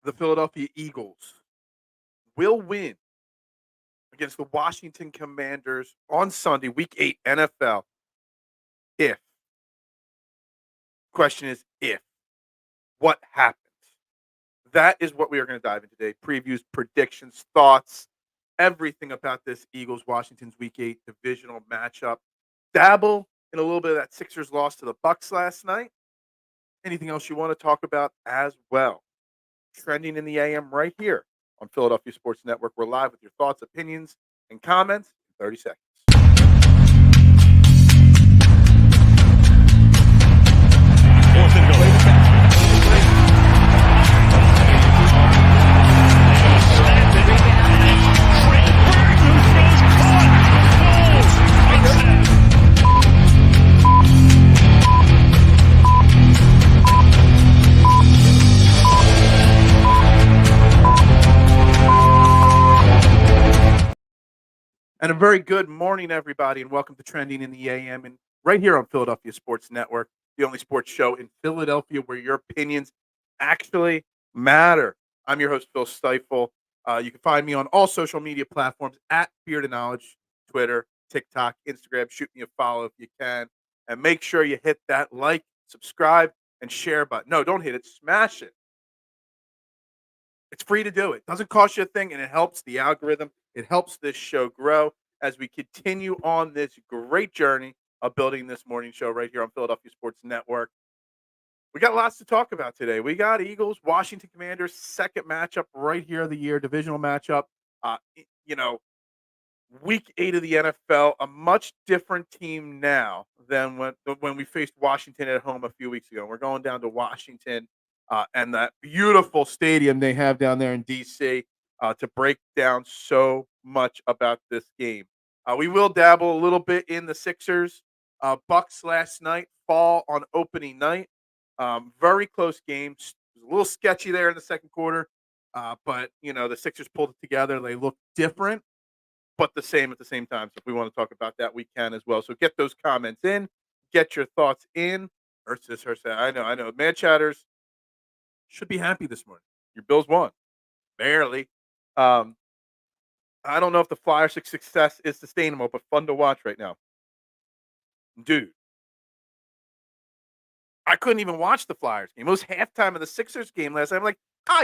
The Philadelphia Eagles will win against the Washington Commanders on Sunday, Week 8 NFL. If. Question is if. What happens? That is what we are going to dive into today. Previews, predictions, thoughts, everything about this Eagles-Washington's Week 8 divisional matchup. Dabble in a little bit of that Sixers loss to the Bucks last night. Anything else you want to talk about as well? Trending in the AM right here on Philadelphia Sports Network. We're live with your thoughts, opinions, and comments in 30 seconds. Fourth and goal. And a very good morning, everybody, and welcome to Trending in the AM, and right here on Philadelphia Sports Network, the only sports show in Philadelphia where your opinions actually matter. I'm your host, Phil Stiefel. You can find me on all social media platforms at Beard of Knowledge, Twitter, TikTok, Instagram. Shoot me a follow if you can, and make sure you hit that like, subscribe, and share button. No, don't hit it. Smash it. It's free to do it. Doesn't cost you a thing, and it helps the algorithm. It helps this show grow as we continue on this great journey of building this morning show right here on Philadelphia Sports Network. We got lots to talk about today. We got Eagles, Washington Commanders, second matchup right here of the year, divisional matchup. Uh, you know, Week 8 of the NFL, a much different team now than when we faced Washington at home a few weeks ago. We're going down to Washington and that beautiful stadium they have down there in D.C. To break down so much about this game. We will dabble a little bit in the Sixers. Bucks last night fall on opening night. Very close game. It was a little sketchy there in the second quarter, but the Sixers pulled it together. They look different, but the same at the same time. So if we want to talk about that, we can as well. So get those comments in, get your thoughts in. Versus her, I know. Man chatters should be happy this morning. Your Bills won, barely. I don't know if the Flyers' success is sustainable, but fun to watch right now, dude. I couldn't even watch the Flyers game. It was halftime of the Sixers game last night. I'm like,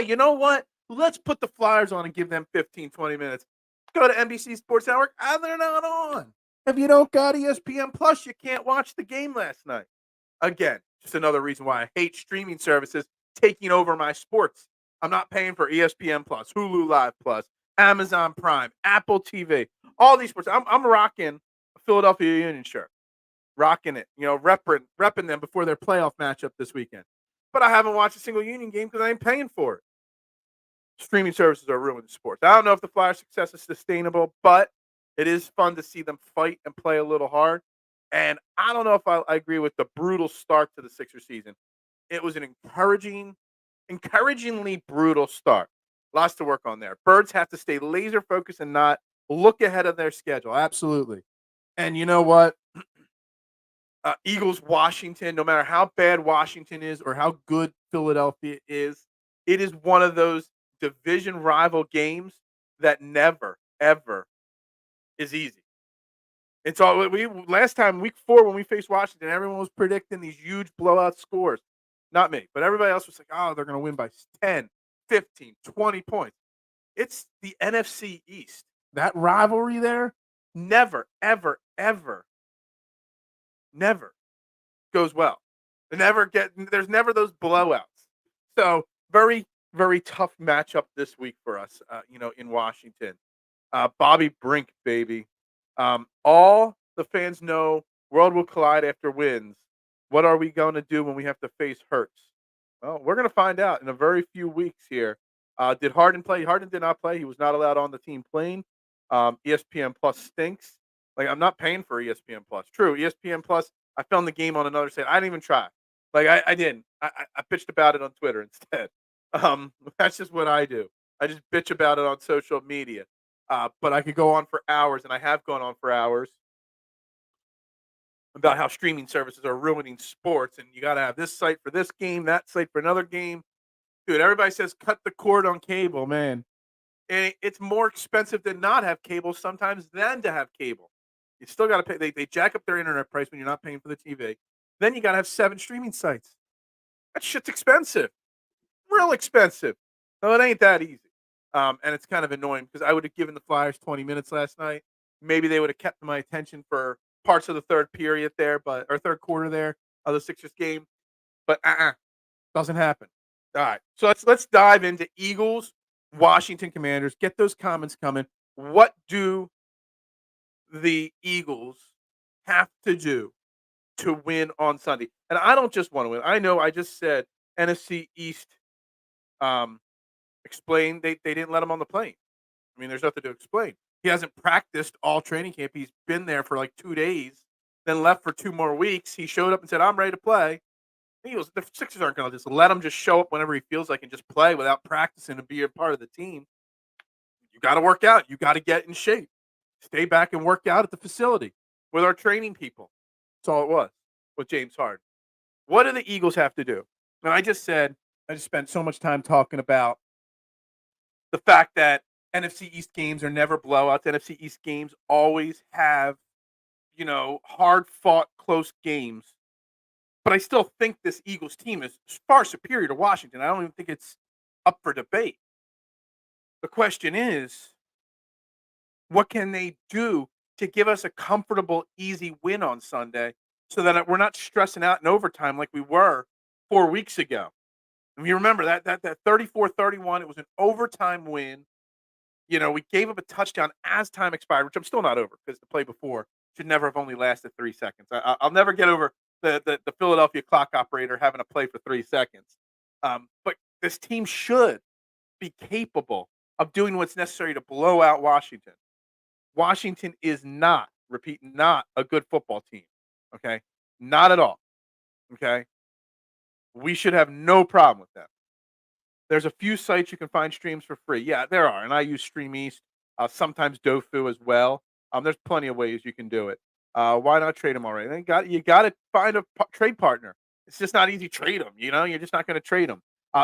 you know what? Let's put the Flyers on and give them 15, 20 minutes. Go to NBC Sports Network. They're not on. If you don't got ESPN Plus, you can't watch the game last night. Again, just another reason why I hate streaming services taking over my sports. I'm not paying for ESPN Plus, Hulu Live Plus, Amazon Prime, Apple TV, all these sports. I'm rocking a Philadelphia Union shirt. Rocking it, repping them before their playoff matchup this weekend. But I haven't watched a single Union game because I ain't paying for it. Streaming services are ruining sports. I don't know if the Flyers' success is sustainable, but it is fun to see them fight and play a little hard. And I don't know if I agree with the brutal start to the Sixers season. It was an encouragingly brutal start. Lots to work on there. Birds have to stay laser focused and not look ahead of their schedule. Absolutely. And you know what? Eagles, Washington, no matter how bad Washington is or how good Philadelphia is, it is one of those division rival games that never, ever is easy. And so last time, week 4, when we faced Washington, everyone was predicting these huge blowout scores. Not me, but everybody else was like, they're going to win by 10, 15, 20 points. It's the NFC East. That rivalry there never, ever, ever never goes well. There's never those blowouts. So very, very tough matchup this week for us, in Washington. Bobby Brink, baby. All the fans know world will collide after wins. What are we going to do when we have to face Hurts? Well, we're going to find out in a very few weeks here. Did Harden play? Harden did not play. He was not allowed on the team plane. ESPN Plus stinks. Like, I'm not paying for ESPN Plus. True, ESPN Plus, I found the game on another site. I didn't even try. Like, I didn't. I bitched about it on Twitter instead. That's just what I do. I just bitch about it on social media. But I could go on for hours, and I have gone on for hours about how streaming services are ruining sports, and you got to have this site for this game, that site for another game. Dude, everybody says cut the cord on cable, man. And it's more expensive to not have cable sometimes than to have cable. You still got to pay. They jack up their internet price when you're not paying for the TV. Then you got to have 7 streaming sites. That shit's expensive, real expensive. No, it ain't that easy. And it's kind of annoying because I would have given the Flyers 20 minutes last night. Maybe they would have kept my attention for parts of the third period there, but or third quarter there of the Sixers game. But doesn't happen. All right, so let's dive into Eagles, Washington Commanders. Get those comments coming. What do the Eagles have to do to win on Sunday? And I don't just want to win. I know I just said NFC East um, explained they didn't let him on the plane. I mean, there's nothing to explain. He hasn't practiced all training camp. He's been there for like 2 days, then left for 2 more weeks. He showed up and said, "I'm ready to play." The Sixers aren't going to just let him just show up whenever he feels like and just play without practicing and be a part of the team. You got to work out. You got to get in shape. Stay back and work out at the facility with our training people. That's all it was with James Harden. What do the Eagles have to do? And I just spent so much time talking about the fact that NFC East games are never blowouts. NFC East games always have, hard fought, close games. But I still think this Eagles team is far superior to Washington. I don't even think it's up for debate. The question is, what can they do to give us a comfortable, easy win on Sunday so that we're not stressing out in overtime like we were 4 weeks ago? And you remember that 34-31, it was an overtime win. We gave up a touchdown as time expired, which I'm still not over because the play before should never have only lasted 3 seconds. I'll never get over the Philadelphia clock operator having a play for 3 seconds. But this team should be capable of doing what's necessary to blow out Washington. Washington is not, repeat, not a good football team. Okay? Not at all. Okay? We should have no problem with them. There's a few sites you can find streams for free. Yeah, there are. And I use Stream East, sometimes Dofu as well. There's plenty of ways you can do it. Why not trade them already? You got to find a trade partner. It's just not easy to trade them. You're just not going to trade them.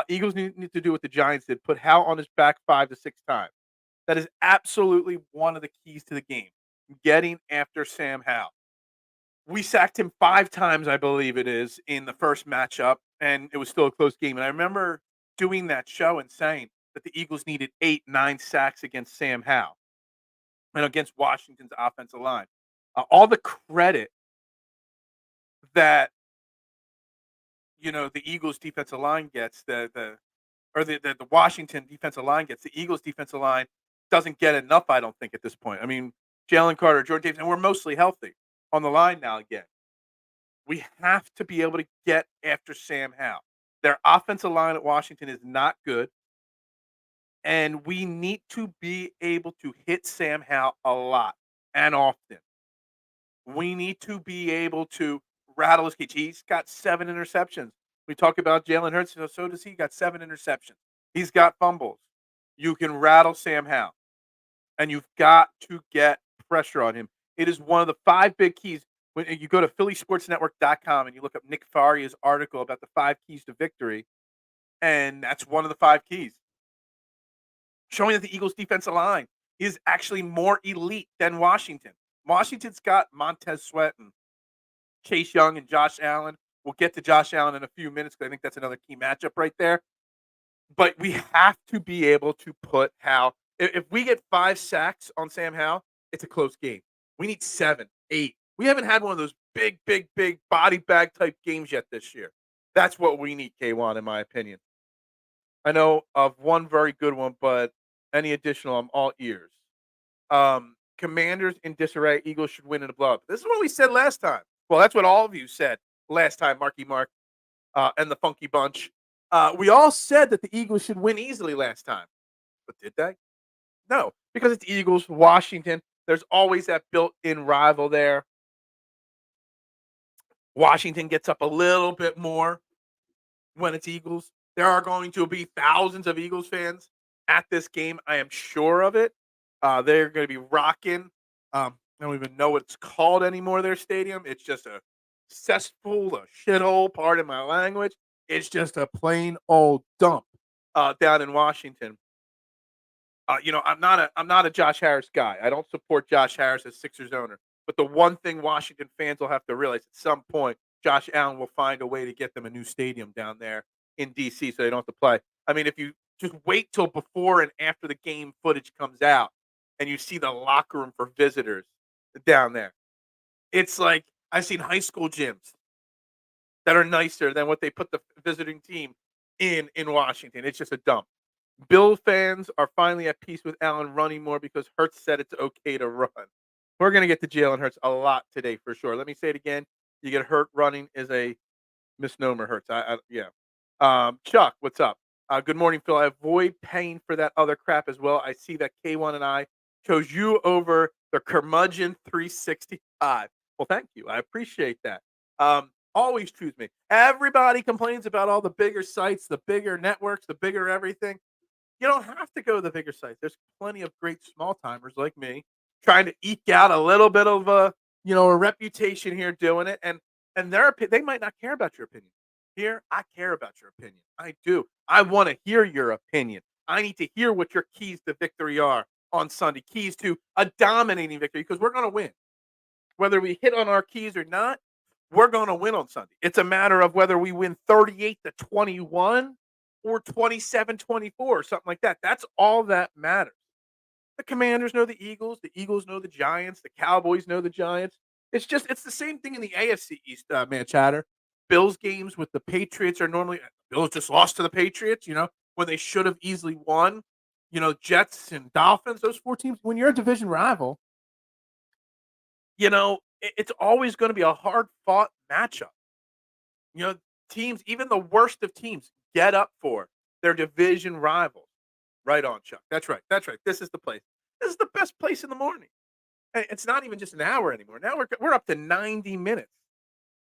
Eagles need to do what the Giants did: put Hal on his back 5 to 6 times. That is absolutely one of the keys to the game. Getting after Sam Howell. We sacked him 5 times, I believe it is, in the first matchup, and it was still a close game. And I remember doing that show and saying that the Eagles needed 8, 9 sacks against Sam Howell and against Washington's offensive line. All the credit that the Eagles defensive line gets, the Washington defensive line gets, the Eagles defensive line doesn't get enough, I don't think, at this point. I mean, Jalen Carter, Jordan Davis, and we're mostly healthy on the line now again. We have to be able to get after Sam Howell. Their offensive line at Washington is not good, and we need to be able to hit Sam Howell a lot and often. We need to be able to rattle his cage. He's got 7 interceptions. We talk about Jalen Hurts, so does he. Got 7 interceptions. He's got fumbles. You can rattle Sam Howell, and you've got to get pressure on him. It is one of the 5 big keys. When you go to phillysportsnetwork.com and you look up Nick Faria's article about the 5 keys to victory, and that's one of the 5 keys. Showing that the Eagles' defensive line is actually more elite than Washington. Washington's got Montez Sweat and Chase Young and Josh Allen. We'll get to Josh Allen in a few minutes because I think that's another key matchup right there. But we have to be able to put Howell. If we get 5 sacks on Sam Howell, it's a close game. We need 7, 8. We haven't had one of those big body bag type games yet this year. That's what we need, K1, in my opinion. I know of one very good one, but any additional, I'm all ears. Commanders in disarray. Eagles should win in a blowout. This is what we said last time. Well, that's what all of you said last time, Marky Mark and the Funky Bunch. We all said that the Eagles should win easily last time. But did they? No, because it's Eagles, Washington. There's always that built-in rival there. Washington gets up a little bit more when it's Eagles. There are going to be thousands of Eagles fans at this game. I am sure of it. They're going to be rocking. I don't even know what it's called anymore, their stadium. It's just a cesspool, a shithole, pardon my language. It's just a plain old dump. down in Washington. I'm not a Josh Harris guy. I don't support Josh Harris as Sixers owner. But the one thing Washington fans will have to realize at some point, Josh Allen will find a way to get them a new stadium down there in DC so they don't have to play. I mean, if you just wait till before and after the game footage comes out and you see the locker room for visitors down there, it's like I've seen high school gyms that are nicer than what they put the visiting team in Washington. It's just a dump. Bill fans are finally at peace with Allen running more because Hurts said it's okay to run. We're going to get to Jalen Hurts a lot today for sure. Let me say it again. You get hurt running is a misnomer. Hurts. Yeah. Chuck, what's up? Good morning, Phil. I avoid paying for that other crap as well. I see that K1 and I chose you over the curmudgeon 365. Well, thank you. I appreciate that. Always choose me. Everybody complains about all the bigger sites, the bigger networks, the bigger everything. You don't have to go to the bigger sites. There's plenty of great small timers like me trying to eke out a little bit of a reputation here doing it, and they might not care about your opinion. Here, I care about your opinion. I do. I want to hear your opinion. I need to hear what your keys to victory are on Sunday. Keys to a dominating victory because we're going to win. Whether we hit on our keys or not, we're going to win on Sunday. It's a matter of whether we win 38-21 or 27-24 or something like that. That's all that matters. The Commanders know the Eagles know the Giants, the Cowboys know the Giants. It's the same thing in the AFC East, man, chatter. Bills games with the Patriots are normally Bills just lost to the Patriots, when they should have easily won. Jets and Dolphins, those four teams. When you're a division rival, it's always going to be a hard fought matchup. You know, teams, even the worst of teams, get up for their division rivals. Right on, Chuck. That's right. That's right. This is the place. This is the best place in the morning. And it's not even just an hour anymore. Now we're up to 90 minutes.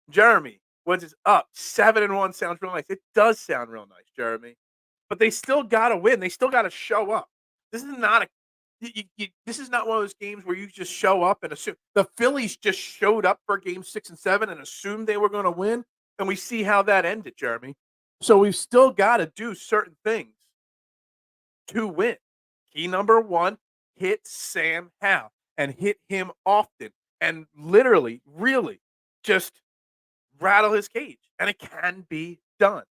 Jeremy, what's is up? 7-1 sounds real nice. It does sound real nice, Jeremy. But they still gotta win. They still gotta show up. This is not a this is not one of those games where you just show up and assume. The Phillies just showed up for game 6 and 7 and assumed they were going to win, and we see how that ended, Jeremy. So we've still got to do certain things to win. Key number 1, hit Sam Howell and hit him often and literally, really just rattle his cage, and it can be done.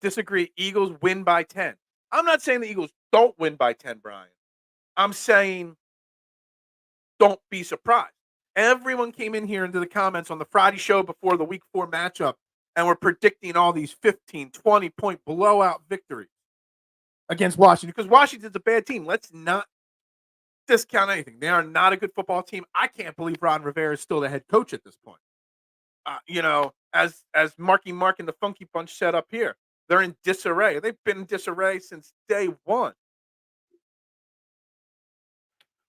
Disagree. Eagles win by 10. I'm not saying the Eagles don't win by 10, Brian. I'm saying don't be surprised. Everyone came in here into the comments on the Friday show before the week 4 matchup, and we're predicting all these 15, 20-point blowout victories against Washington because Washington's a bad team. Let's not discount anything. They are not a good football team. I can't believe Ron Rivera is still the head coach at this point. As Marky Mark and the Funky Bunch set up here, they're in disarray. They've been in disarray since day one.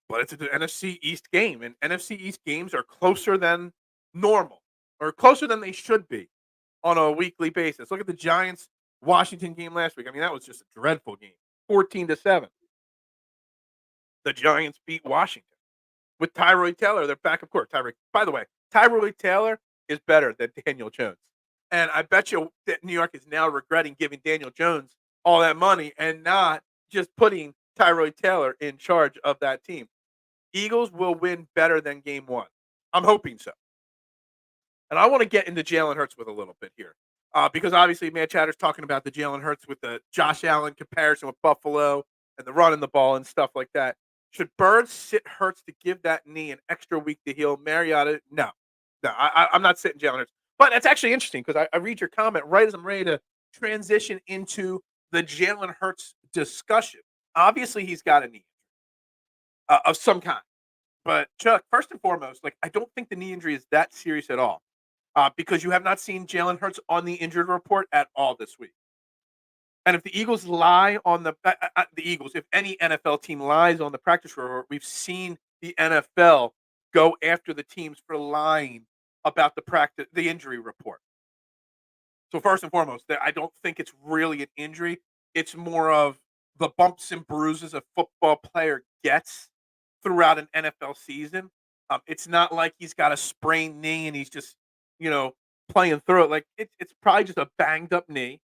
But it's an NFC East game, and NFC East games are closer than normal or closer than they should be on a weekly basis. Look at the Giants Washington game last week. I mean, that was just a dreadful game. 14-7. The Giants beat Washington with Tyrod Taylor. They're back, of course. By the way, Tyrod Taylor is better than Daniel Jones. And I bet you that New York is now regretting giving Daniel Jones all that money and not just putting Tyrod Taylor in charge of that team. Eagles will win better than game 1. I'm hoping so. And I want to get into Jalen Hurts with a little bit here. Because obviously, man, Chatter's talking about the Jalen Hurts with the Josh Allen comparison with Buffalo and the running the ball and stuff like that. Should Birds sit Hurts to give that knee an extra week to heal? Mariota, no. I'm not sitting Jalen Hurts. But that's actually interesting because I read your comment right as I'm ready to transition into the Jalen Hurts discussion. Obviously, he's got a knee of some kind. But, Chuck, first and foremost, I don't think the knee injury is that serious at all because you have not seen Jalen Hurts on the injured report at all this week. And if the Eagles lie on the Eagles, if any NFL team lies on the practice report, we've seen the NFL go after the teams for lying about the injury report. So first and foremost, I don't think it's really an injury. It's more of the bumps and bruises a football player gets throughout an NFL season. It's not like he's got a sprained knee and he's just, playing through it. It's probably just a banged up knee.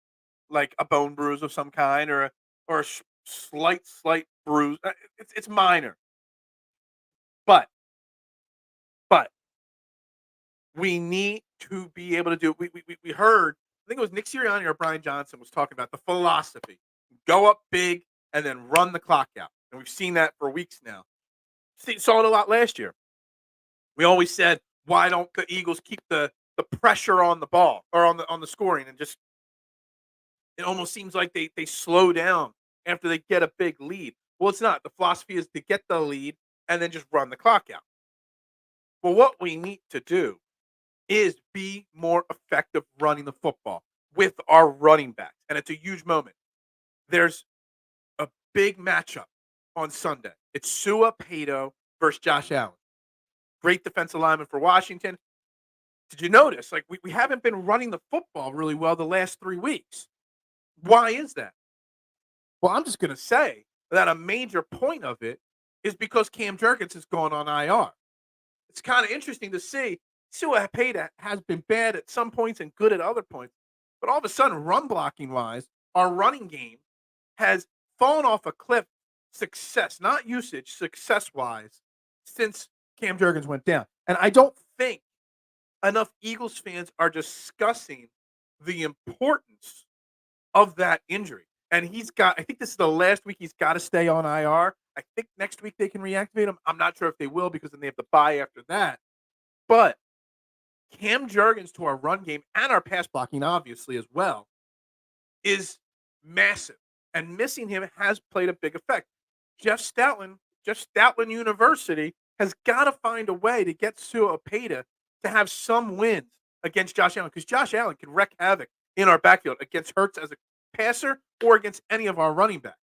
like a bone bruise of some kind or a slight bruise. It's minor, but but we need to be able to do. We heard. I think it was Nick Sirianni or Brian Johnson was talking about the philosophy: go up big and then run the clock out. And we've seen that for weeks now. Saw it a lot last year. We always said, why don't the Eagles keep the pressure on the ball or on the scoring and just it almost seems like they slow down after they get a big lead. Well, it's not. The philosophy is to get the lead and then just run the clock out. Well, what we need to do is be more effective running the football with our running backs. And it's a huge moment. There's a big matchup on Sunday. It's Sua Pato versus Josh Allen. Great defensive lineman for Washington. Did you notice? Like we haven't been running the football really well the last 3 weeks. Why is that? Well, I'm just gonna say that a major point of it is because Cam Jurgens has gone on IR. It's kind of interesting to see. Sua Pato has been bad at some points and good at other points, but all of a sudden, run blocking wise, our running game has fallen off a cliff. Success, not usage, success wise, since Cam Jurgens went down. And I don't think enough Eagles fans are discussing the importance of that injury. And I think this is the last week he's got to stay on IR. I think next week they can reactivate him. I'm not sure if they will because then they have to bye after that. But Cam Jurgens to our run game and our pass blocking, obviously, as well, is massive. And missing him has played a big effect. Jeff Stoutland University has got to find a way to get Sua Pato to have some wins against Josh Allen because Josh Allen can wreak havoc in our backfield against Hurts as a passer or against any of our running backs.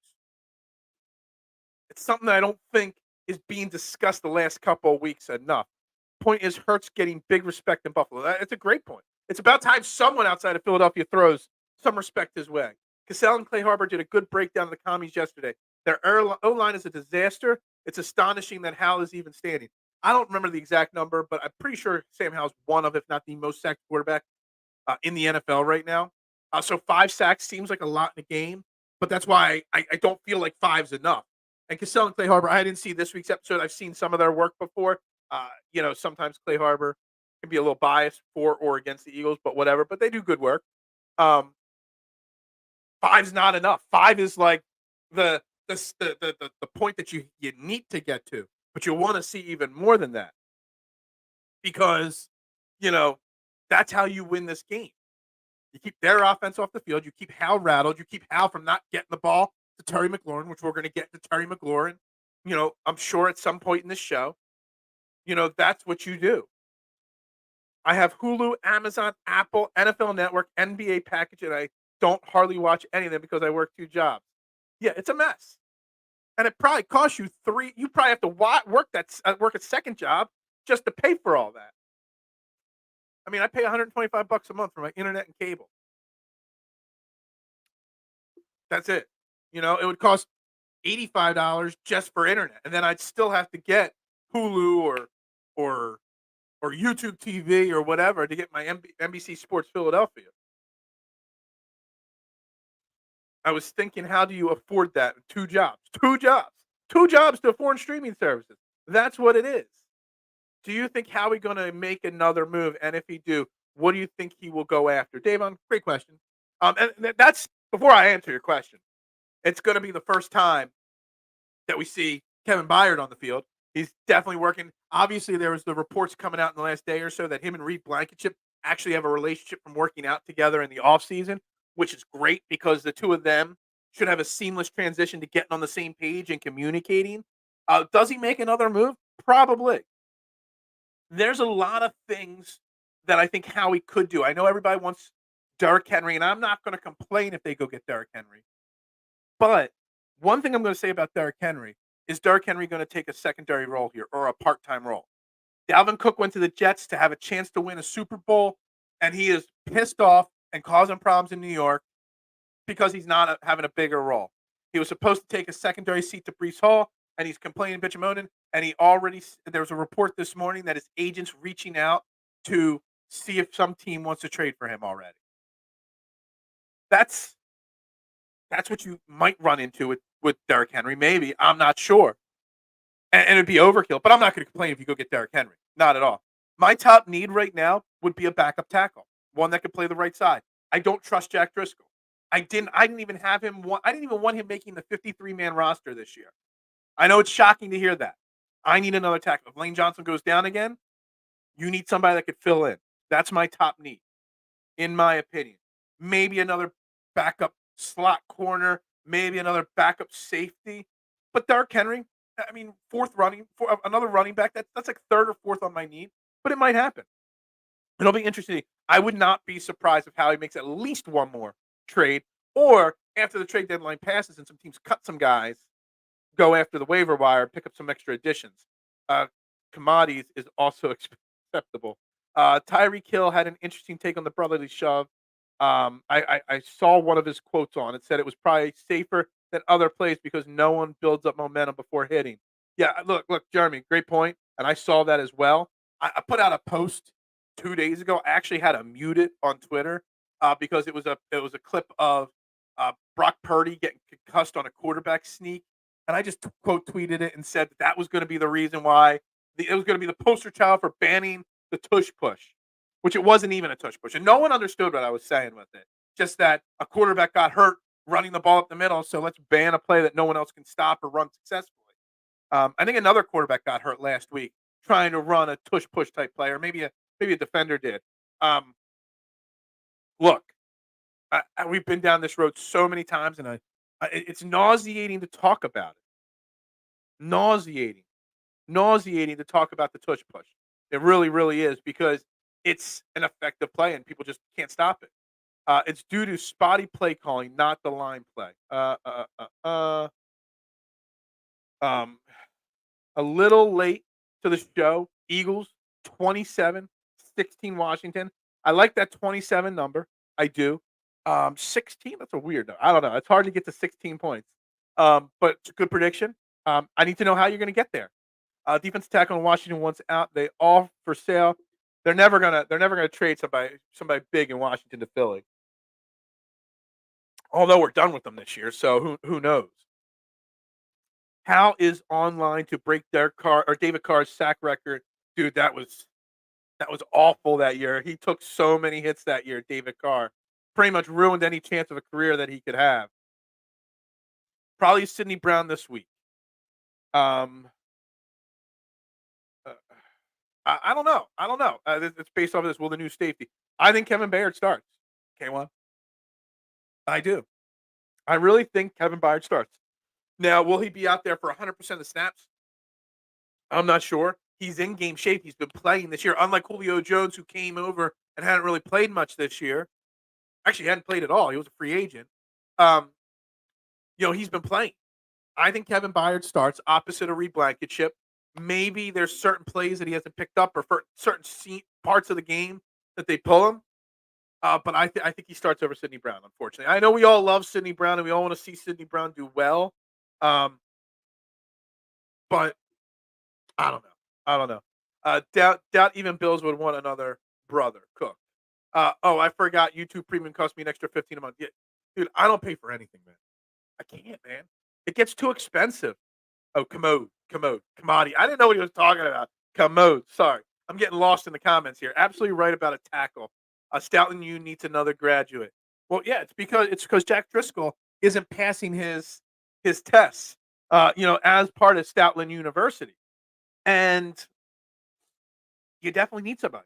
It's something that I don't think is being discussed the last couple of weeks enough. Point is, Hurts getting big respect in Buffalo. It's a great point. It's about time someone outside of Philadelphia throws some respect his way. Cassell and Clay Harbor did a good breakdown of the commies yesterday. Their O-line is a disaster. It's astonishing that Hal is even standing. I don't remember the exact number, but I'm pretty sure Sam Howell's one of, if not the most sacked quarterback in the NFL right now. So 5 sacks seems like a lot in a game, but that's why I don't feel like 5's enough. And Cassell and Clay Harbor, I didn't see this week's episode. I've seen some of their work before. Sometimes Clay Harbor can be a little biased for or against the Eagles, but whatever. But they do good work. 5's not enough. 5 is like the point that you need to get to, but you want to see even more than that because that's how you win this game. You keep their offense off the field. You keep Hal rattled. You keep Hal from not getting the ball to Terry McLaurin, which we're going to get to Terry McLaurin. I'm sure at some point in this show. That's what you do. I have Hulu, Amazon, Apple, NFL Network, NBA package, and I don't hardly watch any of them because I work 2 jobs. Yeah, it's a mess. And it probably costs you 3. You probably have to work a second job just to pay for all that. I mean, I pay $125 a month for my internet and cable. That's it. It would cost $85 just for internet, and then I'd still have to get Hulu or YouTube TV or whatever to get my NBC Sports Philadelphia. I was thinking, how do you afford that? 2 jobs. 2 jobs. 2 jobs to afford streaming services. That's what it is. Do you think Howie's going to make another move? And if he do, what do you think he will go after? Davon, great question. And that's before I answer your question. It's going to be the first time that we see Kevin Byard on the field. He's definitely working. Obviously, there was the reports coming out in the last day or so that him and Reed Blankenship actually have a relationship from working out together in the offseason, which is great because the two of them should have a seamless transition to getting on the same page and communicating. Does he make another move? Probably. There's a lot of things that I think Howie could do. I know everybody wants Derrick Henry, and I'm not going to complain if they go get Derrick Henry. But one thing I'm going to say about Derrick Henry is Derrick Henry going to take a secondary role here or a part-time role? Dalvin Cook went to the Jets to have a chance to win a Super Bowl, and he is pissed off and causing problems in New York because he's not having a bigger role. He was supposed to take a secondary seat to Breece Hall, and he's complaining, bitch and moaning, and there was a report this morning that his agent's reaching out to see if some team wants to trade for him already. That's That's what you might run into with Derrick Henry. Maybe I'm not sure, and it'd be overkill. But I'm not going to complain if you go get Derrick Henry. Not at all. My top need right now would be a backup tackle, one that could play the right side. I don't trust Jack Driscoll. I didn't even have him. I didn't even want him making the 53-man roster this year. I know it's shocking to hear that. I need another tackle. If Lane Johnson goes down again, you need somebody that could fill in. That's my top need, in my opinion. Maybe another backup slot corner, maybe another backup safety. But Derrick Henry, I mean, another running back. That's like third or fourth on my need, but it might happen. It'll be interesting. I would not be surprised if Howie makes at least one more trade, or after the trade deadline passes and some teams cut some guys, go after the waiver wire, pick up some extra additions. Uh, Commodities is also acceptable. Tyreek Hill had an interesting take on the brotherly shove. I saw one of his quotes on it, said it was probably safer than other plays because no one builds up momentum before hitting. Yeah, look, Jeremy, great point, and I saw that as well. I put out a post 2 days ago. I actually had to mute it on Twitter because it was a clip of Brock Purdy getting concussed on a quarterback sneak, and I just quote tweeted it and said that was going to be the reason why it was going to be the poster child for banning the tush push, which it wasn't even a tush push, and no one understood what I was saying with it. Just that a quarterback got hurt running the ball up the middle, so let's ban a play that no one else can stop or run successfully. I think another quarterback got hurt last week trying to run a tush push type play, or maybe a defender did. Um, Look, we've been down this road so many times, and it's nauseating to talk about it. Nauseating, nauseating to talk about the tush push. It really, really is because it's an effective play, and people just can't stop it. It's due to spotty play calling, not the line play. Um, a little late to the show. Eagles 27-16 Washington. I like that 27 number. I do. 16, that's a weird number. I don't know. It's hard to get to 16 points. But it's a good prediction. I need to know how you're going to get there. Defense tackle in Washington wants out. They all for sale. They're never gonna trade somebody big in Washington to Philly. Although we're done with them this year, so who knows? How is online to break Derek Carr or David Carr's sack record? Dude, that was awful that year. He took so many hits that year, David Carr. Pretty much ruined any chance of a career that he could have. Probably Sidney Brown this week. Um, uh, I don't know. I don't know. It's based off of this. Will the new safety? I think Kevin Bayard starts. K1. I do. I really think Kevin Byard starts. Now, will he be out there for 100% of the snaps? I'm not sure. He's in game shape. He's been playing this year, unlike Julio Jones, who came over and hadn't really played much this year. Actually, hadn't played at all. He was a free agent. Um, he's been playing. I think Kevin Byard starts opposite of Reed Blankenship. Maybe there's certain plays that he hasn't picked up or for certain parts of the game that they pull him. But I think he starts over Sidney Brown, unfortunately. I know we all love Sidney Brown and we all want to see Sidney Brown do well. But I don't know. I don't know. Doubt even Bills would want another brother Cook. I forgot YouTube Premium cost me an extra 15 a month. Yeah, dude, I don't pay for anything, man. I can't, man. It gets too expensive. Oh, commodity. I didn't know what he was talking about. Commode. Sorry, I'm getting lost in the comments here. Absolutely right about a tackle. Stoutland U needs another graduate. Well, yeah, it's because Jack Driscoll isn't passing his tests. As part of Stoutland University, and you definitely need somebody.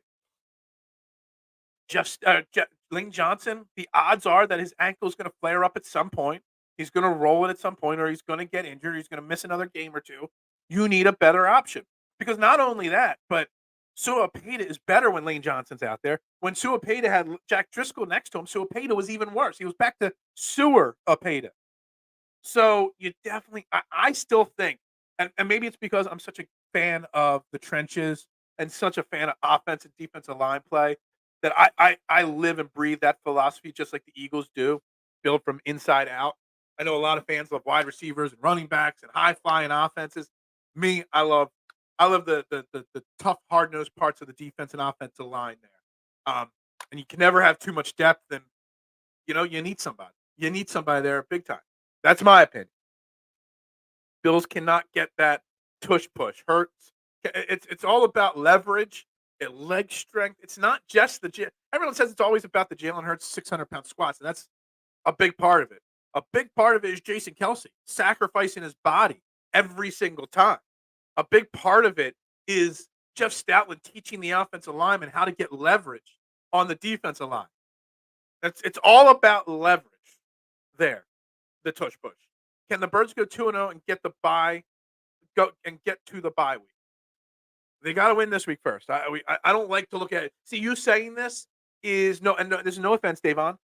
Lane Johnson. The odds are that his ankle is going to flare up at some point. He's going to roll it at some point, or he's going to get injured. He's going to miss another game or two. You need a better option because not only that, but Sua Peta is better when Lane Johnson's out there. When Sua Peta had Jack Driscoll next to him, Sua Peta was even worse. He was back to Sewer Peta. So you definitely, I still think, and maybe it's because I'm such a fan of the trenches and such a fan of offensive defensive line play that I live and breathe that philosophy just like the Eagles do, build from inside out. I know a lot of fans love wide receivers and running backs and high flying offenses. Me, I love the tough, hard nosed parts of the defense and offensive line there. And you can never have too much depth, and you need somebody. You need somebody there big time. That's my opinion. Bills cannot get that tush push. Hurts. It's all about leverage and leg strength. It's not just everyone says it's always about the Jalen Hurts 600-pound squats, and that's a big part of it. A big part of it is Jason Kelsey sacrificing his body every single time. A big part of it is Jeff Stoutland teaching the offensive lineman how to get leverage on the defensive line. It's all about leverage there, the tush push. Can the Birds go 2-0 and get the bye, go and get to the bye week? They got to win this week first. I don't like to look at it. See, you saying this is no, there's no offense, Davon.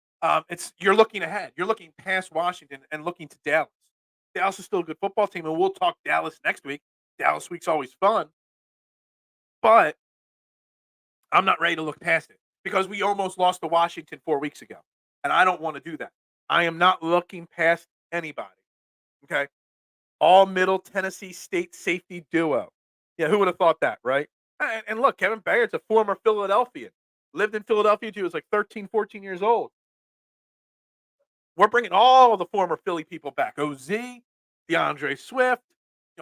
It's you're looking ahead. You're looking past Washington and looking to Dallas. Dallas is still a good football team, and we'll talk Dallas next week. Dallas week's always fun, but I'm not ready to look past it because we almost lost to Washington 4 weeks ago, and I don't want to do that. I am not looking past anybody. Okay, all Middle Tennessee State safety duo. Yeah, who would have thought that, right? And look, Kevin Bayard's a former Philadelphian. Lived in Philadelphia until he was like 13, 14 years old. We're bringing all the former Philly people back. OZ, DeAndre Swift,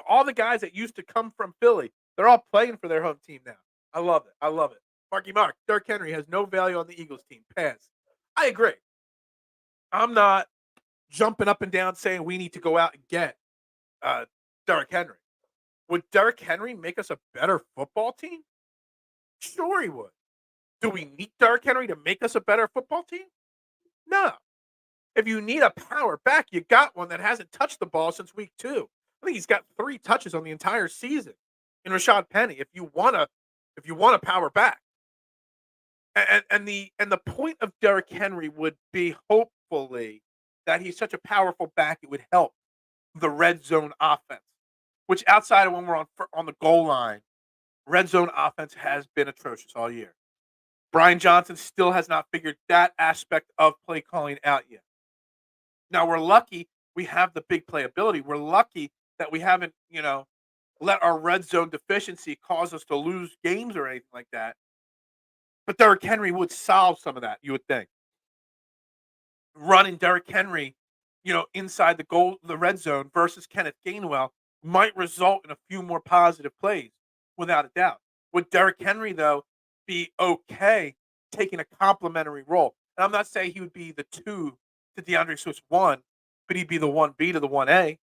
all the guys that used to come from Philly. They're all playing for their home team now. I love it. I love it. Marky Mark, Derrick Henry has no value on the Eagles team. Pass. I agree. I'm not jumping up and down saying we need to go out and get Derrick Henry. Would Derrick Henry make us a better football team? Sure he would. Do we need Derrick Henry to make us a better football team? No. If you need a power back, you got one that hasn't touched the ball since week 2. I think he's got 3 touches on the entire season in Rashad Penny. If you want to power back, and the point of Derrick Henry would be hopefully that he's such a powerful back, it would help the red zone offense. Which outside of when we're on the goal line, red zone offense has been atrocious all year. Brian Johnson still has not figured that aspect of play calling out yet. Now we're lucky we have the big playability. We're lucky that we haven't, let our red zone deficiency cause us to lose games or anything like that. But Derrick Henry would solve some of that, you would think. Running Derrick Henry, inside the red zone versus Kenneth Gainwell might result in a few more positive plays, without a doubt. Would Derrick Henry, though, be okay taking a complimentary role? And I'm not saying he would be the 2 to DeAndre Swift's 1, but he'd be the 1B to the 1A.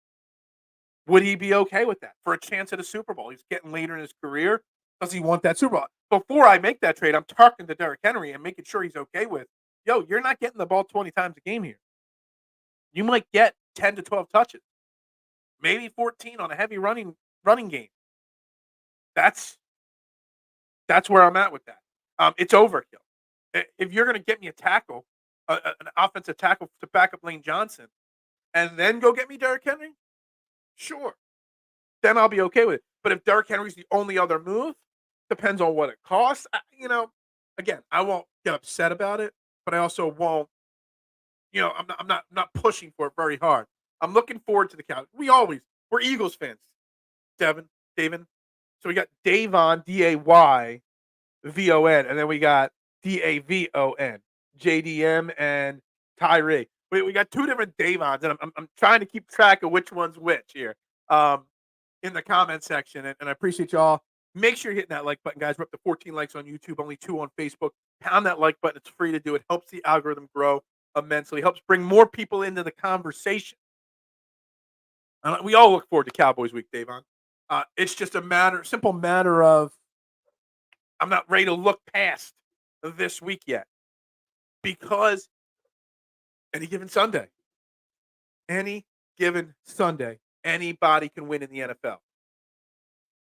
Would he be okay with that for a chance at a Super Bowl? He's getting later in his career. Does he want that Super Bowl? Before I make that trade, I'm talking to Derrick Henry and making sure he's okay with, you're not getting the ball 20 times a game here. You might get 10 to 12 touches. Maybe 14 on a heavy running game. That's where I'm at with that. It's overkill. If you're going to get me a tackle, an offensive tackle to back up Lane Johnson, and then go get me Derrick Henry, sure. Then I'll be okay with it. But if Derrick Henry's the only other move, depends on what it costs. Again, I won't get upset about it, but I also won't. I'm not pushing for it very hard. I'm looking forward to the count. We're Eagles fans, David. So we got Davon, DAYVON, and then we got DAVON, JDM and Tyree. We got 2 different Davons, and I'm trying to keep track of which one's which here in the comment section, and I appreciate y'all. Make sure you're hitting that like button, guys. We're up to 14 likes on YouTube, only 2 on Facebook. Pound that like button. It's free to do. It helps the algorithm grow immensely. Helps bring more people into the conversation. We all look forward to Cowboys Week, Davon. It's just simple matter of I'm not ready to look past this week yet because any given Sunday, anybody can win in the NFL,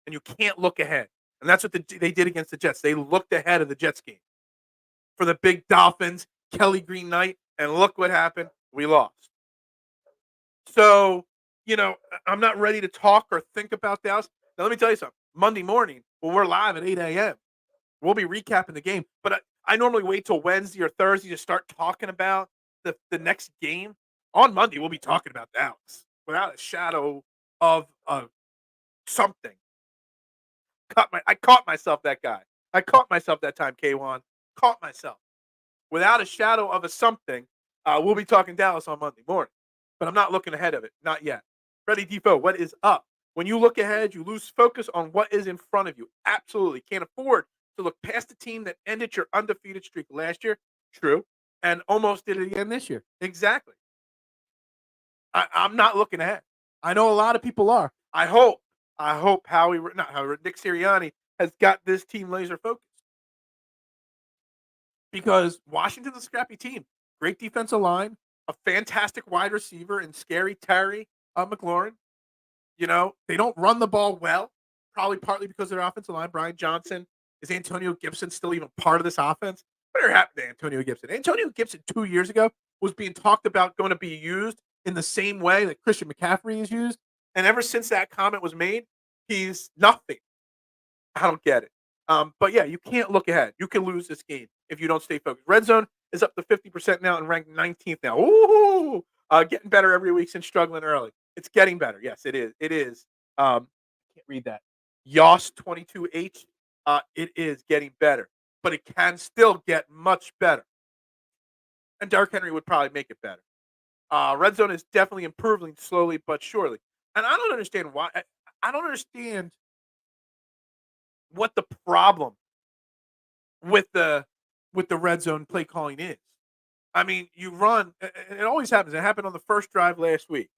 and you can't look ahead. And that's what they did against the Jets. They looked ahead of the Jets game for the big Dolphins, Kelly Green night, and look what happened. We lost. So, I'm not ready to talk or think about Dallas. Now, let me tell you something. Monday morning, when we're live at 8 a.m., we'll be recapping the game. But I normally wait till Wednesday or Thursday to start talking about the next game. On Monday, we'll be talking about Dallas without a shadow of something. I caught myself that guy. I caught myself that time, K1. Caught myself. Without a shadow of a something, We'll be talking Dallas on Monday morning, but I'm not looking ahead of it. Not yet. Freddie Defoe, what is up? When you look ahead, you lose focus on what is in front of you. Absolutely. Can't afford to look past the team that ended your undefeated streak last year. True. And almost did it again this year. Exactly. I'm not looking ahead. I know a lot of people are. I hope Nick Sirianni has got this team laser focused because Washington's a scrappy team. Great defensive line, a fantastic wide receiver, and scary Terry McLaurin. You know, they don't run the ball well, probably partly because of their offensive line. Brian Johnson. Is Antonio Gibson still even part of this offense? Whatever happened to Antonio Gibson? Antonio Gibson 2 years ago was being talked about going to be used in the same way that Christian McCaffrey is used. And ever since that comment was made, he's nothing. I don't get it. But yeah, you can't look ahead. You can lose this game if you don't stay focused. Red zone is up to 50% now and ranked 19th now. Ooh, getting better every week since struggling early. It's getting better. Yes, it is. It is. I can't read that. Yoss 22H. It is getting better, but it can still get much better. And Derrick Henry would probably make it better. Red zone is definitely improving slowly but surely. And I don't understand why. I don't understand what the problem with the red zone play calling is. I mean, you run. It always happens. It happened on the first drive last week.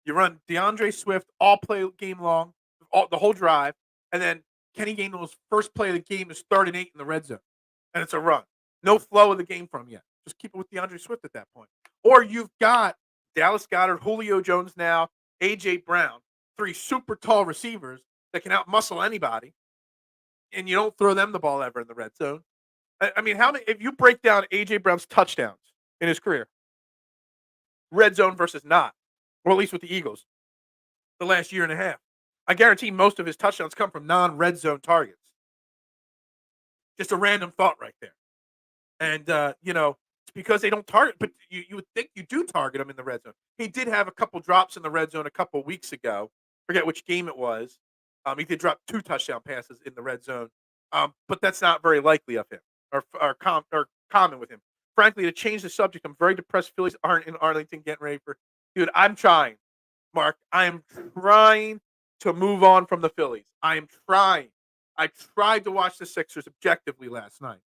You run DeAndre Swift all play game long, the whole drive, and then Kenny Gainwell's first play of the game is 3rd and 8 in the red zone, and it's a run. No flow of the game from yet. Just keep it with DeAndre Swift at that point. Or you've got Dallas Goedert, Julio Jones now, A.J. Brown, 3 super tall receivers that can outmuscle anybody, and you don't throw them the ball ever in the red zone. I mean, how many? If you break down A.J. Brown's touchdowns in his career, red zone versus not, or at least with the Eagles, the last year and a half, I guarantee most of his touchdowns come from non-red zone targets. Just a random thought right there. And, it's because they don't target, but you would think you do target him in the red zone. He did have a couple drops in the red zone a couple weeks ago. Forget which game it was. He did drop 2 touchdown passes in the red zone, but that's not very likely of him or common with him. Frankly, to change the subject, I'm very depressed Phillies aren't in Arlington getting ready for. Dude, I'm trying, Mark. I am trying to move on from the Phillies. I am trying. I tried to watch the Sixers objectively last night,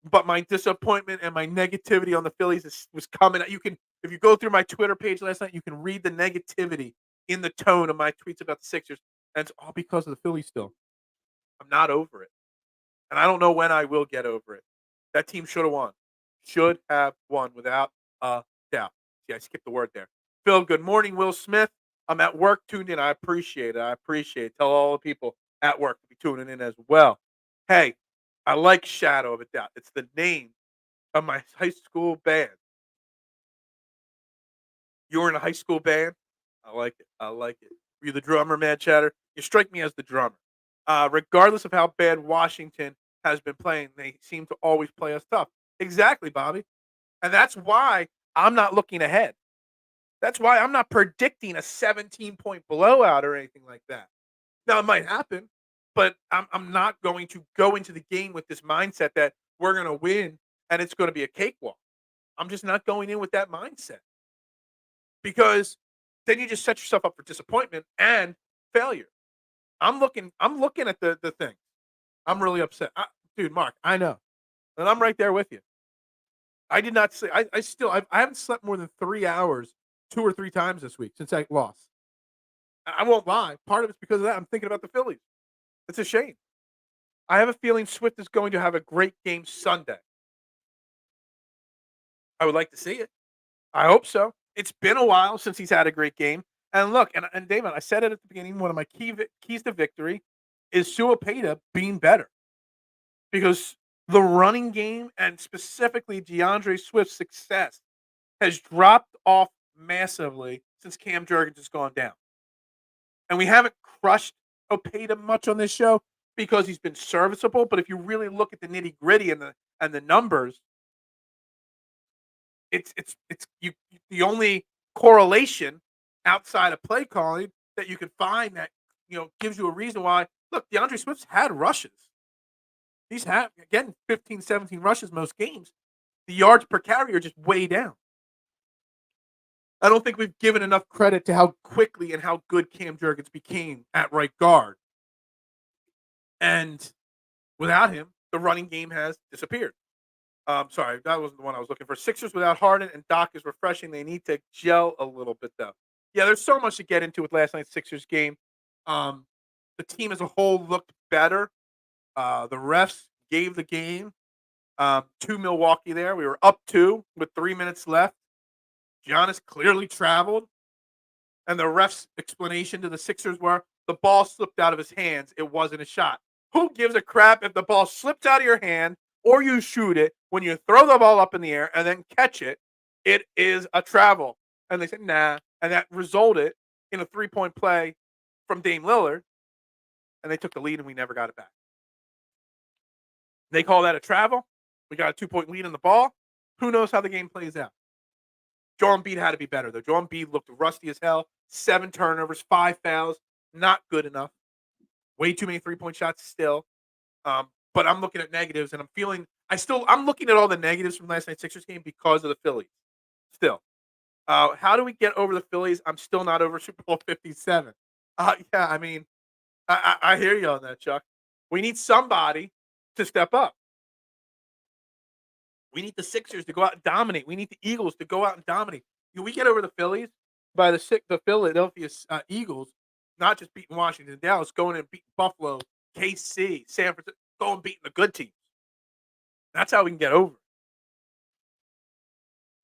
but my disappointment and my negativity on the Phillies was coming. You can, if you go through my Twitter page last night, you can read the negativity in the tone of my tweets about the Sixers, and it's all because of the Phillies. Still, I'm not over it, and I don't know when I will get over it. That team should have won. Should have won without a doubt. See, I skipped the word there. Phil, good morning, Will Smith. I'm at work, tuned in. I appreciate it. I appreciate it. Tell all the people at work to be tuning in as well. Hey, I like Shadow of a Doubt. It's the name of my high school band. You were in a high school band? I like it. I like it. Were you the drummer, Mad Chatter? You strike me as the drummer. Regardless of how bad Washington has been playing, they seem to always play us tough. Exactly, Bobby. And that's why I'm not looking ahead. That's why I'm not predicting a 17-point blowout or anything like that. Now, it might happen, but I'm not going to go into the game with this mindset that we're going to win and it's going to be a cakewalk. I'm just not going in with that mindset because then you just set yourself up for disappointment and failure. I'm looking at the thing. I'm really upset. Dude, Mark, I know. And I'm right there with you. I did not say I haven't slept more than 3 hours 2 or 3 times this week since I lost. I won't lie. Part of it's because of that. I'm thinking about the Phillies. It's a shame. I have a feeling Swift is going to have a great game Sunday. I would like to see it. I hope so. It's been a while since he's had a great game. And look, and Damon, I said it at the beginning, one of my keys to victory is Suapeta being better. Because the running game and specifically DeAndre Swift's success has dropped off massively since Cam Jurgens has gone down. And we haven't crushed Opeta much on this show because he's been serviceable. But if you really look at the nitty gritty and the numbers, it's the only correlation outside of play calling that you can find that gives you a reason why. Look, DeAndre Swift's had rushes. He's had, again, 15, 17 rushes most games. The yards per carry are just way down. I don't think we've given enough credit to how quickly and how good Cam Jurgens became at right guard. And without him, the running game has disappeared. Sorry, that wasn't the one I was looking for. Sixers without Harden and Doc is refreshing. They need to gel a little bit, though. Yeah, there's so much to get into with last night's Sixers game. Um, the team as a whole looked better. The refs gave the game to Milwaukee there. We were up 2 with 3 minutes left. Giannis clearly traveled. And the ref's explanation to the Sixers were the ball slipped out of his hands. It wasn't a shot. Who gives a crap if the ball slips out of your hand or you shoot it when you throw the ball up in the air and then catch it? It is a travel. And they said, nah. And that resulted in a 3-point play from Dame Lillard. And they took the lead and we never got it back. They call that a travel. We got a 2-point lead in the ball. Who knows how the game plays out? Joel Embiid had to be better, though. Joel Embiid looked rusty as hell. 7 turnovers, 5 fouls. Not good enough. Way too many 3-point shots still. But I'm looking at negatives, and I'm looking at all the negatives from last night's Sixers game because of the Phillies. Still. How do we get over the Phillies? I'm still not over Super Bowl 57. Yeah, I mean, I hear you on that, Chuck. We need somebody to step up. We need the Sixers to go out and dominate. We need the Eagles to go out and dominate. We get over the Phillies by the Philadelphia Eagles, not just beating Washington, Dallas, going and beating Buffalo, KC, San Francisco, going beating the good teams. That's how we can get over.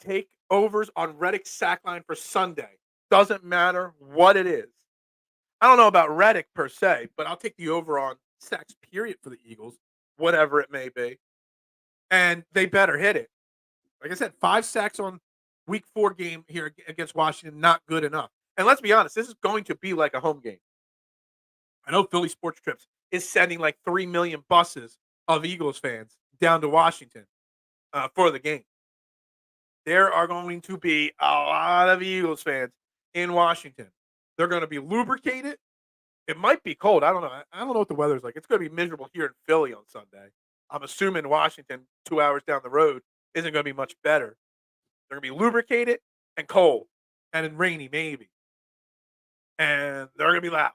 Take overs on Reddick's sack line for Sunday. Doesn't matter what it is. I don't know about Reddick per se, but I'll take the over on sacks period for the Eagles, whatever it may be. And they better hit it. Like I said, 5 sacks on week 4 game here against Washington, not good enough. And let's be honest, this is going to be like a home game. I know Philly Sports Trips is sending like 3 million buses of Eagles fans down to Washington for the game. There are going to be a lot of Eagles fans in Washington. They're going to be lubricated. It might be cold. I don't know. I don't know what the weather's like. It's going to be miserable here in Philly on Sunday. I'm assuming Washington, 2 hours down the road, isn't going to be much better. They're going to be lubricated and cold and rainy, maybe. And they're going to be loud.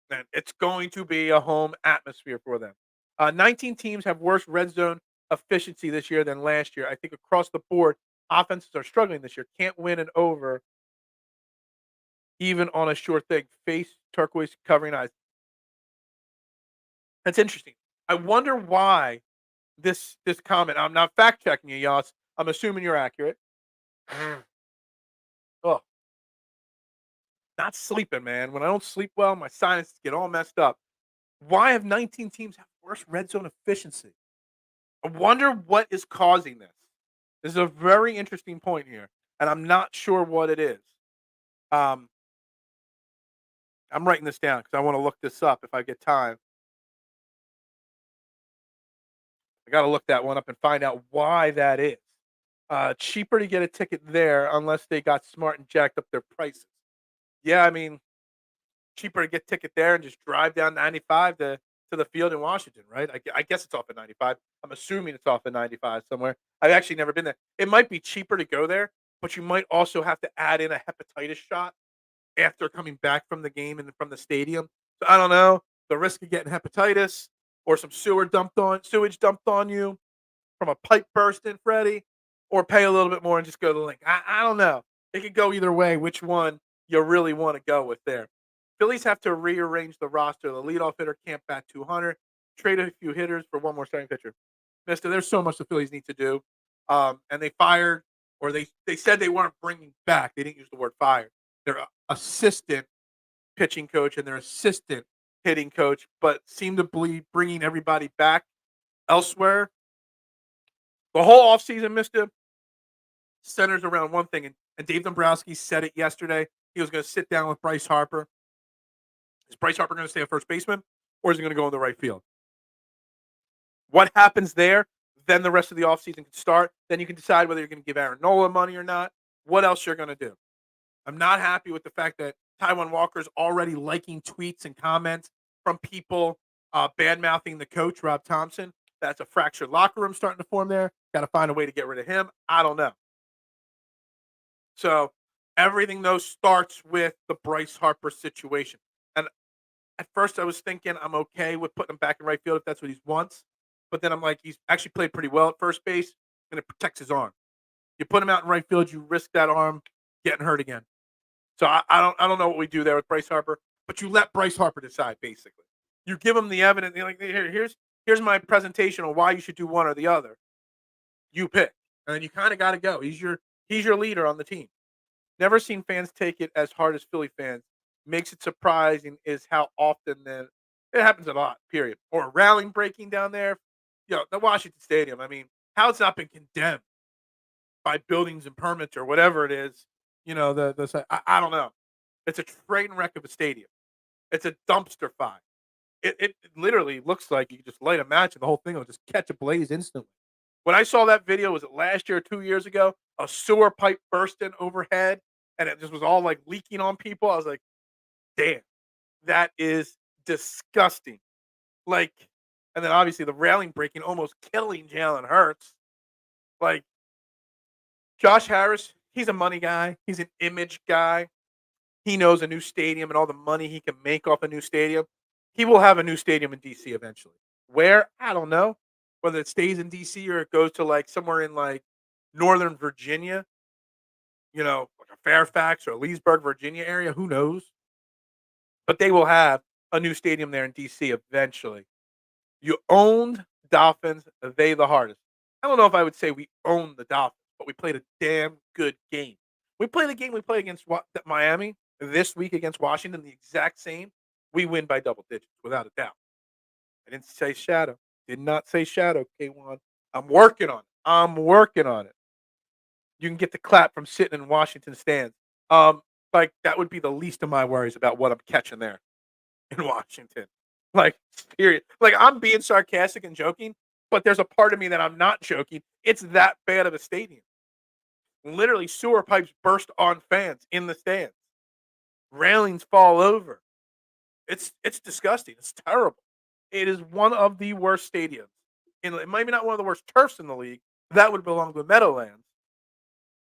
And it's going to be a home atmosphere for them. 19 teams have worse red zone efficiency this year than last year. I think across the board, offenses are struggling this year. Can't win an over even on a short thing. Face turquoise covering eyes. That's interesting. I wonder why this comment. I'm not fact checking you, Yas. I'm assuming you're accurate. Oh, not sleeping, man. When I don't sleep well, my sinuses get all messed up. Why have 19 teams have worse red zone efficiency? I wonder what is causing this. This is a very interesting point here, and I'm not sure what it is. I'm writing this down because I want to look this up if I get time. I got to look that one up and find out why that is. Cheaper to get a ticket there unless they got smart and jacked up their prices. Yeah, I mean, cheaper to get ticket there and just drive down 95 to the field in Washington, right? I guess it's off at 95. I'm assuming it's off at 95 somewhere. I've actually never been there. It might be cheaper to go there, but you might also have to add in a hepatitis shot after coming back from the game and from the stadium. So I don't know. The risk of getting hepatitis or some sewage dumped on you from a pipe bursting, Freddie, or pay a little bit more and just go to the link. I don't know. It could go either way. Which one you really want to go with there? Phillies have to rearrange the roster. The leadoff hitter can't bat 200. Trade a few hitters for one more starting pitcher. Mister, there's so much the Phillies need to do. And they fired, or they said they weren't bringing back. They didn't use the word fire. Their assistant pitching coach and their assistant hitting coach, but seem to be bringing everybody back elsewhere. The whole offseason, Mister, centers around one thing, and Dave Dombrowski said it yesterday. He was going to sit down with Bryce Harper. Is Bryce Harper going to stay a first baseman, or is he going to go in the right field? What happens there, then the rest of the offseason can start. Then you can decide whether you're going to give Aaron Nola money or not, what else you're going to do. I'm not happy with the fact that Taijuan Walker's already liking tweets and comments from people bad-mouthing the coach, Rob Thompson. That's a fractured locker room starting to form there. Got to find a way to get rid of him. I don't know. So, Everything, though, starts with the Bryce Harper situation. And at first, I was thinking I'm okay with putting him back in right field if that's what he wants. But then I'm like, he's actually played pretty well at first base, and it protects his arm. You put him out in right field, you risk that arm getting hurt again. So I don't know what we do there with Bryce Harper, but you let Bryce Harper decide. Basically, you give him the evidence. You're like, here's my presentation on why you should do one or the other. You pick, and then you kind of got to go. He's your leader on the team. Never seen fans take it as hard as Philly fans. Makes it surprising is how often then it happens a lot. Period. Or rallying breaking down there. The Washington Stadium. I mean, how it's not been condemned by buildings and permits or whatever it is. I don't know. It's a train wreck of a stadium. It's a dumpster fire. It literally looks like you could just light a match and the whole thing will just catch a blaze instantly. When I saw that video, was it last year or 2 years ago? A sewer pipe bursting overhead, and it just was all like leaking on people. I was like, damn, that is disgusting. Like, and then obviously the railing breaking, almost killing Jalen Hurts. Like, Josh Harris, he's a money guy. He's an image guy. He knows a new stadium and all the money he can make off a new stadium. He will have a new stadium in DC eventually. Where? I don't know. Whether it stays in DC or it goes to like somewhere in like Northern Virginia, like a Fairfax or a Leesburg, Virginia area, who knows? But they will have a new stadium there in DC eventually. You owned Dolphins, they the hardest. I don't know if I would say we owned the Dolphins, but we played a damn good game. We played the game we played against Miami this week against Washington, the exact same. We win by double digits, without a doubt. I didn't say shadow. Did not say shadow, K1. I'm working on it. I'm working on it. You can get the clap from sitting in Washington stands. Like that would be the least of my worries about what I'm catching there in Washington. Like, period. Like, I'm being sarcastic and joking, but there's a part of me that I'm not joking. It's that bad of a stadium. Literally, sewer pipes burst on fans in the stands. Railings fall over. It's disgusting. It's terrible. It is one of the worst stadiums. Maybe not one of the worst turfs in the league. That would belong to Meadowlands,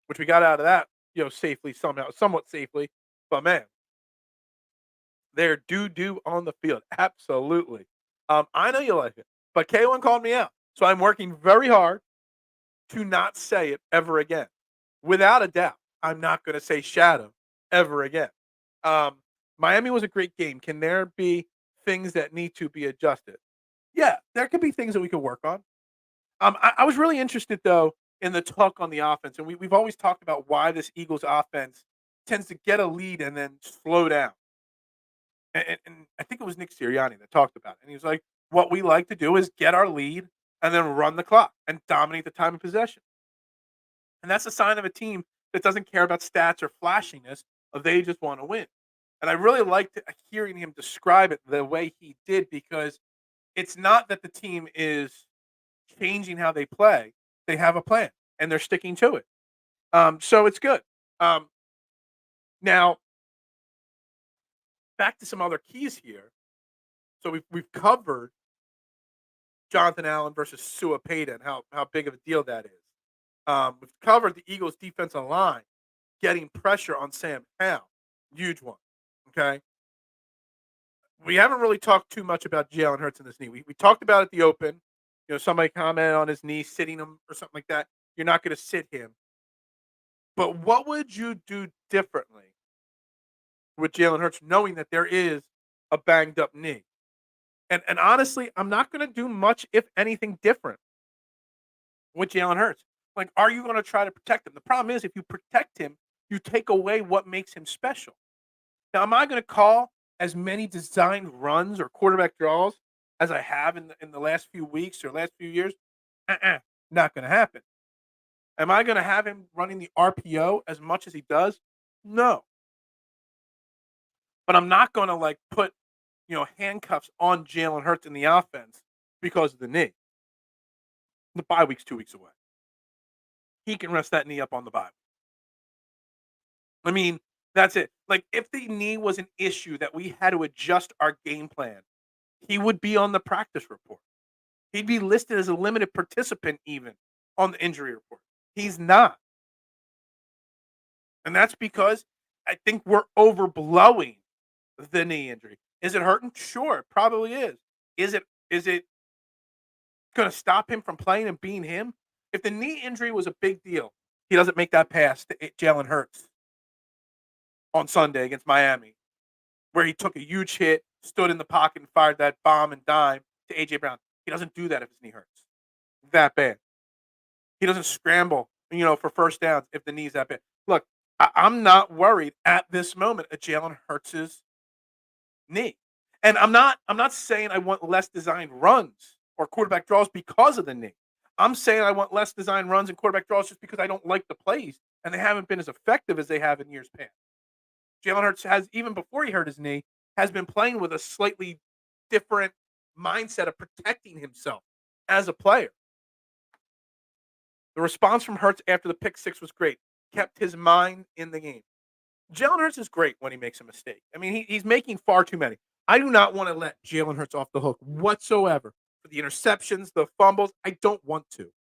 which we got out of that, safely somehow, somewhat safely. But man, they're doo-doo on the field. Absolutely. I know you like it, but K1 called me out. So I'm working very hard to not say it ever again. Without a doubt, I'm not going to say shadow ever again. Miami was a great game. Can there be things that need to be adjusted? Yeah, there could be things that we could work on. I was really interested, though, in the talk on the offense. And we've always talked about why this Eagles offense tends to get a lead and then slow down. And I think it was Nick Sirianni that talked about it. And he was like, what we like to do is get our lead and then run the clock and dominate the time of possession. And that's a sign of a team that doesn't care about stats or flashiness. They just want to win. And I really liked hearing him describe it the way he did, because it's not that the team is changing how they play. They have a plan and they're sticking to it. So it's good. Now, back to some other keys here. So we've covered Jonathan Allen versus Sua Payton, and how big of a deal that is. We've covered the Eagles' defensive line getting pressure on Sam Howell. Huge one. Okay. We haven't really talked too much about Jalen Hurts in this knee. We talked about it at the open. Somebody commented on his knee, sitting him or something like that. You're not going to sit him. But what would you do differently with Jalen Hurts, knowing that there is a banged up knee? And honestly, I'm not going to do much, if anything, different with Jalen Hurts. Like, are you going to try to protect him? The problem is, if you protect him, you take away what makes him special. Now, am I going to call as many designed runs or quarterback draws as I have in the last few weeks or last few years? Not going to happen. Am I going to have him running the RPO as much as he does? No. But I'm not going to put handcuffs on Jalen Hurts in the offense because of the knee. The bye week's 2 weeks away. He can rest that knee up on the bye. I mean, that's it. Like, if the knee was an issue that we had to adjust our game plan, he would be on the practice report. He'd be listed as a limited participant even on the injury report. He's not. And that's because I think we're overblowing the knee injury. Is it hurting? Sure, it probably is. Is it going to stop him from playing and being him? If the knee injury was a big deal, he doesn't make that pass to Jalen Hurts on Sunday against Miami, where he took a huge hit, stood in the pocket, and fired that bomb and dime to A.J. Brown. He doesn't do that if his knee hurts that bad. He doesn't scramble, for first downs if the knee's that bad. Look, I'm not worried at this moment at Jalen Hurts' knee. And I'm not saying I want less designed runs or quarterback draws because of the knee. I'm saying I want less designed runs and quarterback draws just because I don't like the plays and they haven't been as effective as they have in years past. Jalen Hurts has, even before he hurt his knee, has been playing with a slightly different mindset of protecting himself as a player. The response from Hurts after the pick six was great. Kept his mind in the game. Jalen Hurts is great when he makes a mistake. I mean, he's making far too many. I do not want to let Jalen Hurts off the hook whatsoever for the interceptions, the fumbles. I don't want to.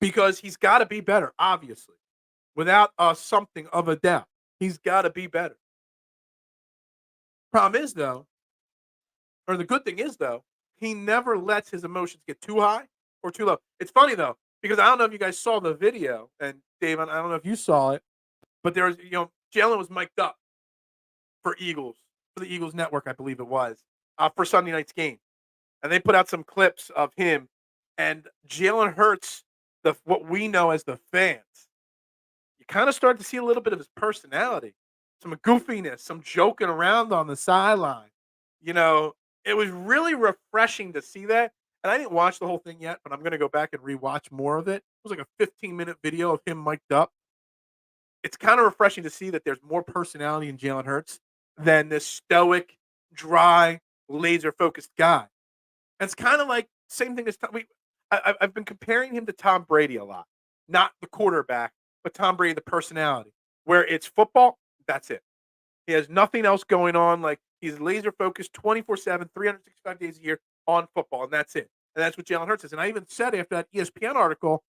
Because he's got to be better, obviously. Without something of a doubt. He's got to be better. Problem is, though, or the good thing is, though, he never lets his emotions get too high or too low. It's funny, though, because I don't know if you guys saw the video, and Dave, I don't know if you saw it, but there was, Jalen was mic'd up for the Eagles Network, I believe it was, for Sunday night's game. And they put out some clips of him and Jalen Hurts, what we know as the fans. You kind of start to see a little bit of his personality, some goofiness, some joking around on the sideline. It was really refreshing to see that. And I didn't watch the whole thing yet, but I'm going to go back and rewatch more of it. It was like a 15-minute video of him mic'd up. It's kind of refreshing to see that there's more personality in Jalen Hurts than this stoic, dry, laser-focused guy. And it's kind of like same thing as I've been comparing him to Tom Brady a lot. Not the quarterback, but Tom Brady, the personality. Where it's football, that's it. He has nothing else going on. Like, he's laser-focused 24/7, 365 days a year on football, and that's it. And that's what Jalen Hurts is. And I even said after that ESPN article,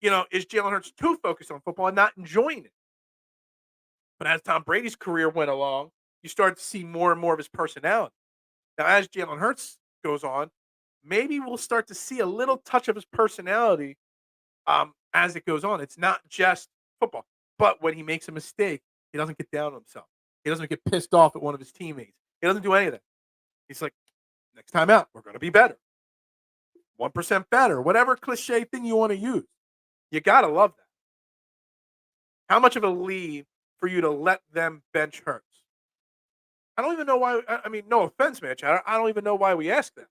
is Jalen Hurts too focused on football and not enjoying it? But as Tom Brady's career went along, you start to see more and more of his personality. Now, as Jalen Hurts goes on, maybe we'll start to see a little touch of his personality as it goes on. It's not just football. But when he makes a mistake, he doesn't get down on himself. He doesn't get pissed off at one of his teammates. He doesn't do any of that. He's like, next time out, we're going to be better. 1% better. Whatever cliche thing you want to use. You got to love that. How much of a lead for you to let them bench Hurts? I don't even know why. I mean, no offense, man. I don't even know why we ask that.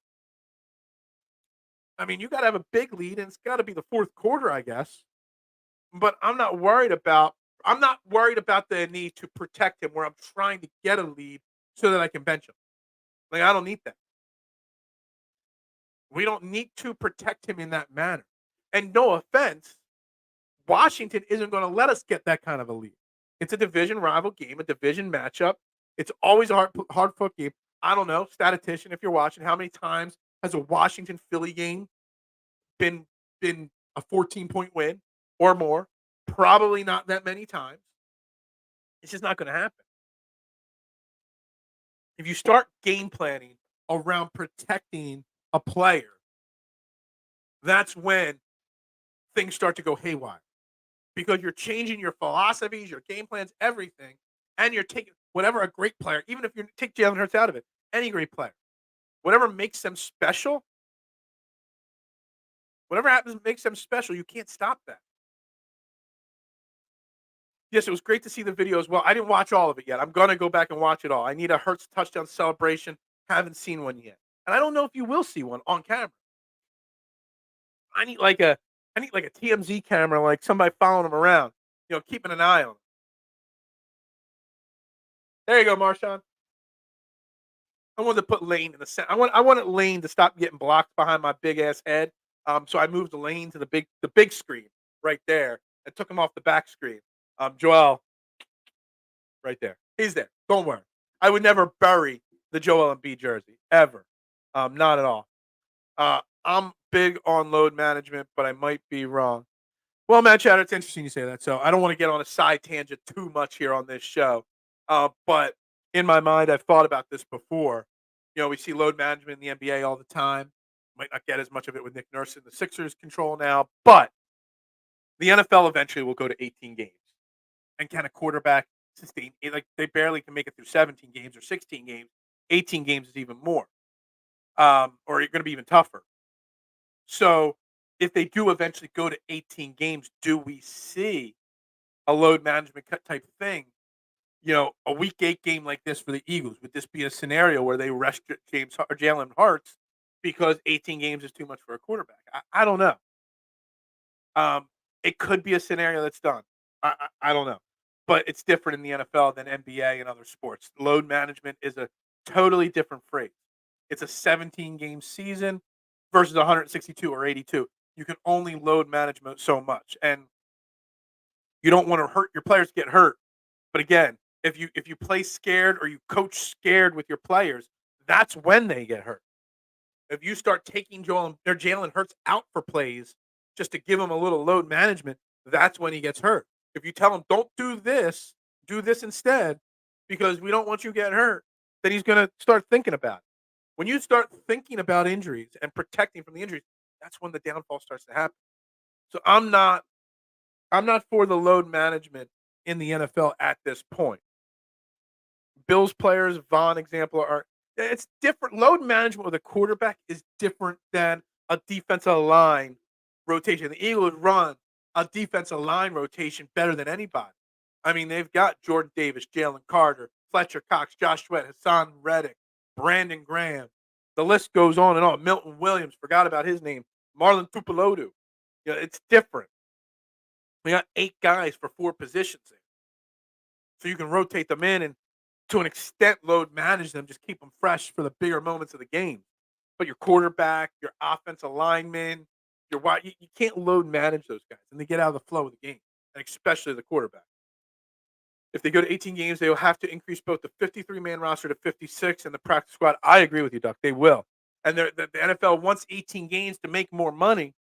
I mean, you got to have a big lead, and it's got to be the fourth quarter, I guess. But I'm not worried about the need to protect him where I'm trying to get a lead so that I can bench him. Like, I don't need that. We don't need to protect him in that manner. And no offense, Washington isn't going to let us get that kind of a lead. It's a division rival game, a division matchup. It's always a hard-fought game. I don't know, statistician, if you're watching, how many times has a Washington-Philly game been a 14-point win or more? Probably not that many times. It's just not going to happen. If you start game planning around protecting a player, that's when things start to go haywire. Because you're changing your philosophies, your game plans, everything, and you're taking whatever a great player, even if you take Jalen Hurts out of it, any great player, whatever makes them special, whatever happens makes them special, you can't stop that. Yes, it was great to see the video as well. I didn't watch all of it yet. I'm going to go back and watch it all. I need a Hurts touchdown celebration. Haven't seen one yet. And I don't know if you will see one on camera. I need like a TMZ camera, like somebody following him around, keeping an eye on him. There you go, Marshawn. I wanted to put Lane in the center. I wanted Lane to stop getting blocked behind my big ass head. So I moved the Lane to the big screen right there and took him off the back screen. Joel, right there. He's there. Don't worry. I would never bury the Joel Embiid jersey ever. Not at all. I'm big on load management, but I might be wrong. Well, Matt Chatter, it's interesting you say that. So I don't want to get on a side tangent too much here on this show. But in my mind, I've thought about this before. We see load management in the NBA all the time. Might not get as much of it with Nick Nurse and the Sixers control now, but the NFL eventually will go to 18 games. And can a quarterback sustain? Like they barely can make it through 17 games or 16 games. 18 games is even more, or you're going to be even tougher. So if they do eventually go to 18 games, do we see a load management cut type thing? A week 8 game like this for the Eagles, would this be a scenario where they rest James or Jalen Hurts because 18 games is too much for a quarterback? I don't know. It could be a scenario that's done. I don't know, but it's different in the NFL than NBA and other sports. Load management is a totally different phrase. It's a 17 game season versus 162 or 82. You can only load management so much, and you don't want to hurt your players get hurt. But again, if you play scared or you coach scared with your players, that's when they get hurt. If you start taking Jalen Hurts out for plays just to give him a little load management, that's when he gets hurt. If you tell him, don't do this instead, because we don't want you to get hurt, then he's going to start thinking about it. When you start thinking about injuries and protecting from the injuries, that's when the downfall starts to happen. So I'm not for the load management in the NFL at this point. Bills players, Vaughn example, it's different. Load management with a quarterback is different than a defensive line rotation. The Eagles run a defensive line rotation better than anybody. I mean, they've got Jordan Davis, Jalen Carter, Fletcher Cox, Josh Sweat, Hassan Reddick, Brandon Graham. The list goes on and on. Milton Williams, forgot about his name. Marlon Tupelodu. It's different. We got 8 guys for 4 positions there. So you can rotate them in and to an extent load manage them, just keep them fresh for the bigger moments of the game. But your quarterback, your offensive lineman, your wide, you can't load manage those guys, and they get out of the flow of the game, and especially the quarterback. If they go to 18 games, they will have to increase both the 53-man roster to 56 and the practice squad. I agree with you, Duck. They will. And the NFL wants 18 games to make more money,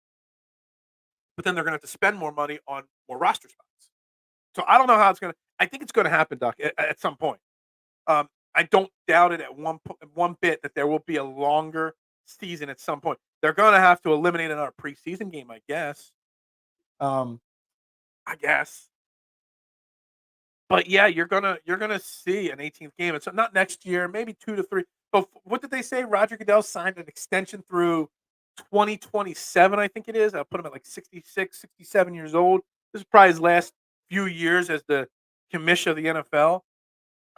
but then they're going to have to spend more money on more roster spots. So I don't know how it's going to. I think it's going to happen, Duck, at some point. I don't doubt it at one bit that there will be a longer season at some point. They're going to have to eliminate another preseason game, I guess. Um, I guess. But yeah, you're gonna see an 18th game. It's not next year, maybe 2 to 3. But what did they say? Roger Goodell signed an extension through 2027, I think it is. I'll put him at like 66, 67 years old. This is probably his last few years as the commissioner of the NFL.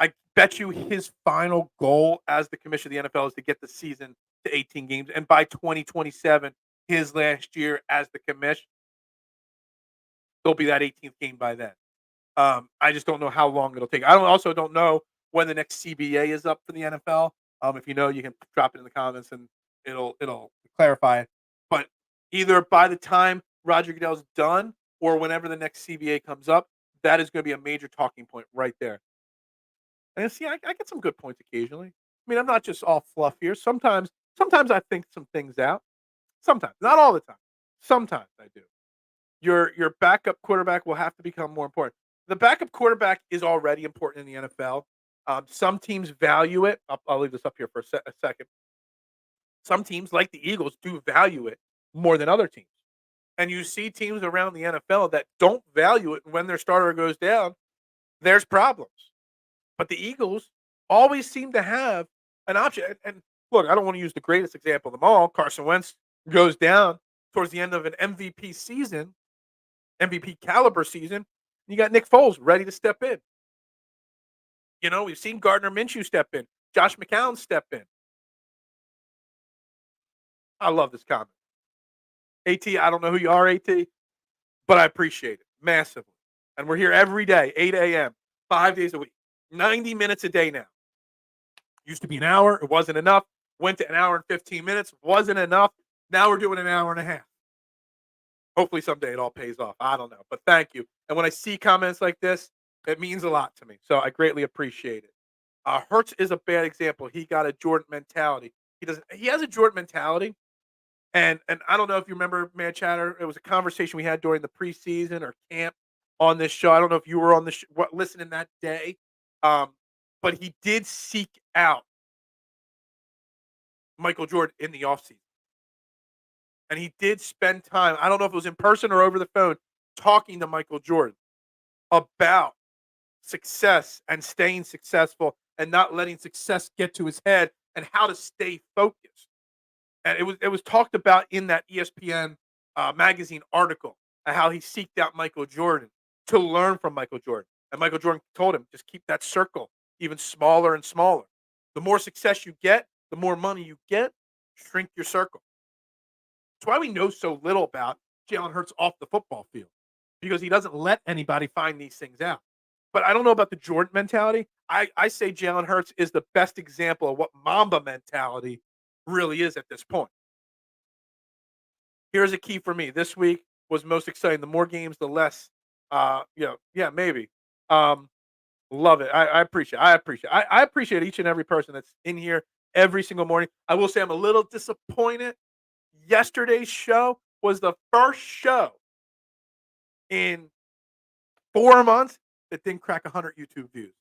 I bet you his final goal as the commissioner of the NFL is to get the season to 18 games. And by 2027, his last year as the commissioner, there'll be that 18th game by then. I just don't know how long it'll take. Also don't know when the next CBA is up for the NFL. If you know, you can drop it in the comments and it'll clarify. But either by the time Roger Goodell's done or whenever the next CBA comes up, that is going to be a major talking point right there. And see, I get some good points occasionally. I mean, I'm not just all fluff here. Sometimes I think some things out. Sometimes, not all the time. Sometimes I do. Your backup quarterback will have to become more important. The backup quarterback is already important in the NFL. Some teams value it. I'll leave this up here for a second. Some teams, like the Eagles, do value it more than other teams. And you see teams around the NFL that don't value it. And when their starter goes down, there's problems. But the Eagles always seem to have an option. And look, I don't want to use the greatest example of them all. Carson Wentz goes down towards the end of an MVP season, MVP caliber season. You got Nick Foles ready to step in. We've seen Gardner Minshew step in. Josh McCown step in. I love this comment. AT, I don't know who you are, AT, but I appreciate it massively. And we're here every day, 8 a.m., 5 days a week, 90 minutes a day now. Used to be an hour. It wasn't enough. Went to an hour and 15 minutes. Wasn't enough. Now we're doing an hour and a half. Hopefully someday it all pays off. I don't know. But thank you. And when I see comments like this, it means a lot to me. So I greatly appreciate it. Hurts is a bad example. He got a Jordan mentality. He has a Jordan mentality, And I don't know if you remember, Man Chatter, it was a conversation we had during the preseason or camp on this show. I don't know if you were on the listening that day, um, but he did seek out Michael Jordan in the offseason. And he did spend time, I don't know if it was in person or over the phone, talking to Michael Jordan about success and staying successful and not letting success get to his head and how to stay focused. And it was talked about in that ESPN magazine article, how he seeked out Michael Jordan to learn from Michael Jordan. And Michael Jordan told him, just keep that circle even smaller and smaller. The more success you get, the more money you get, shrink your circle. That's why we know so little about Jalen Hurts off the football field, because he doesn't let anybody find these things out. But I don't know about the Jordan mentality. I say Jalen Hurts is the best example of what Mamba mentality really is at this point. Here's a key for me. This week was most exciting. The more games, the less. Yeah, maybe. Um, Love it. I appreciate. I appreciate each and every person that's in here every single morning. I will say I'm a little disappointed. Yesterday's show was the first show in 4 months that didn't crack 100 YouTube views.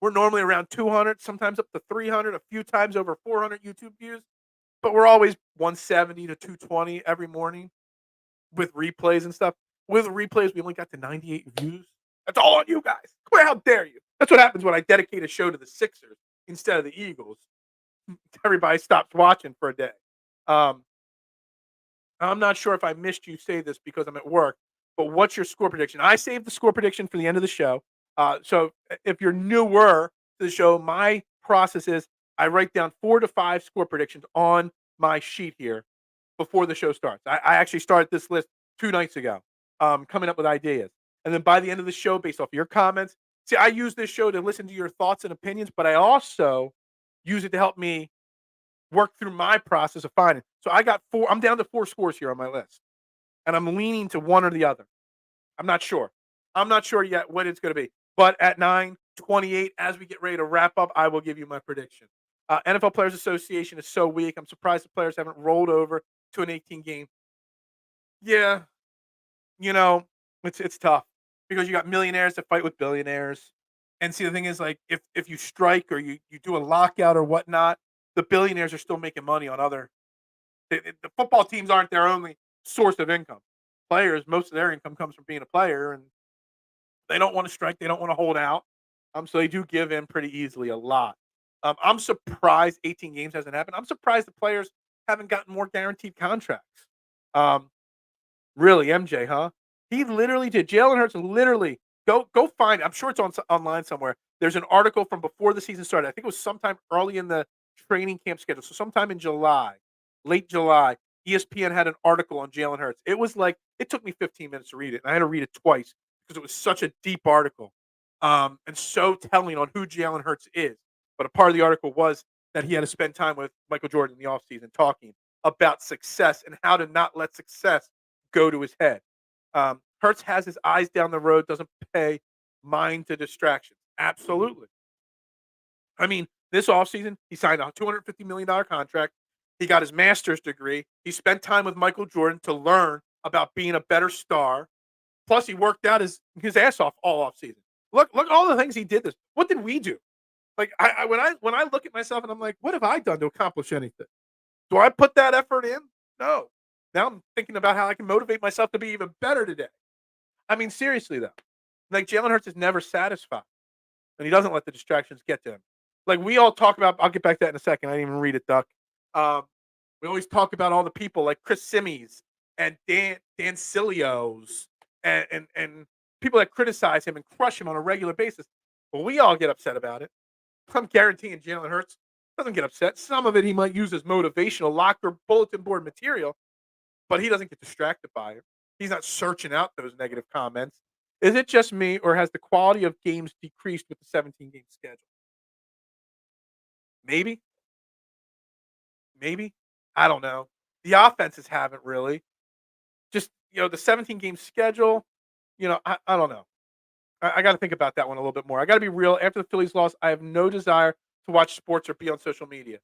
We're normally around 200, sometimes up to 300, a few times over 400 YouTube views, but we're always 170 to 220 every morning with replays and stuff. With replays, we only got to 98 views. That's all on you guys. How dare you? That's what happens when I dedicate a show to the Sixers instead of the Eagles. Everybody stops watching for a day. Um, I'm not sure if I missed you say this because I'm at work, but what's your score prediction? I saved the score prediction for the end of the show. So if you're newer to the show, my process is I write down 4 to 5 score predictions on my sheet here before the show starts. I actually started this list 2 nights ago, coming up with ideas. And then by the end of the show, based off your comments, see, I use this show to listen to your thoughts and opinions, but I also use it to help me work through my process of finding. So I got 4. I'm down to 4 scores here on my list, and I'm leaning to one or the other. I'm not sure. I'm not sure yet what it's going to be. But at 9:28, as we get ready to wrap up, I will give you my prediction. NFL Players Association is so weak. I'm surprised the players haven't rolled over to an 18 game. Yeah, you know, it's tough because you got millionaires that fight with billionaires. And see, the thing is, like, if you strike or you do a lockout or whatnot, the billionaires are still making money on other. The football teams aren't their only source of income. Players, most of their income comes from being a player, and they don't want to strike. They don't want to hold out. So they do give in pretty easily a lot. I'm surprised 18 games hasn't happened. I'm surprised the players haven't gotten more guaranteed contracts. Um, Really, MJ, huh? He literally did. Jalen Hurts literally go find. I'm sure it's online somewhere. There's an article from before the season started. I think it was sometime early in the training camp schedule. So sometime in July, late July, ESPN had an article on Jalen Hurts. It was like it took me 15 minutes to read it, and I had to read it twice because it was such a deep article, and so telling on who Jalen Hurts is. But a part of the article was that he had to spend time with Michael Jordan in the offseason talking about success and how to not let success go to his head. Hurts has his eyes down the road, doesn't pay mind to distractions. Absolutely. I mean, this offseason, he signed a $250 million contract. He got his master's degree. He spent time with Michael Jordan to learn about being a better star. Plus, he worked out his ass off all offseason. Look all the things he did this. What did we do? Like when I look at myself and I'm like, what have I done to accomplish anything? Do I put that effort in? No. Now I'm thinking about how I can motivate myself to be even better today. I mean, seriously though, like Jalen Hurts is never satisfied, and he doesn't let the distractions get to him. Like we all talk about. I'll get back to that in a second. I didn't even read it, Duck. Um, we always talk about all the people like Chris Simmies and Dan Cilios and people that criticize him and crush him on a regular basis. But we all get upset about it. I'm guaranteeing Jalen Hurts doesn't get upset. Some of it he might use as motivational locker bulletin board material, but he doesn't get distracted by it. He's not searching out those negative comments. Is it just me, or has the quality of games decreased with the 17 game schedule? Maybe, maybe. I don't know. The offenses haven't really. Just the 17 game schedule. I don't know. I got to think about that one a little bit more. I got to be real. After the Phillies loss, I have no desire to watch sports or be on social media.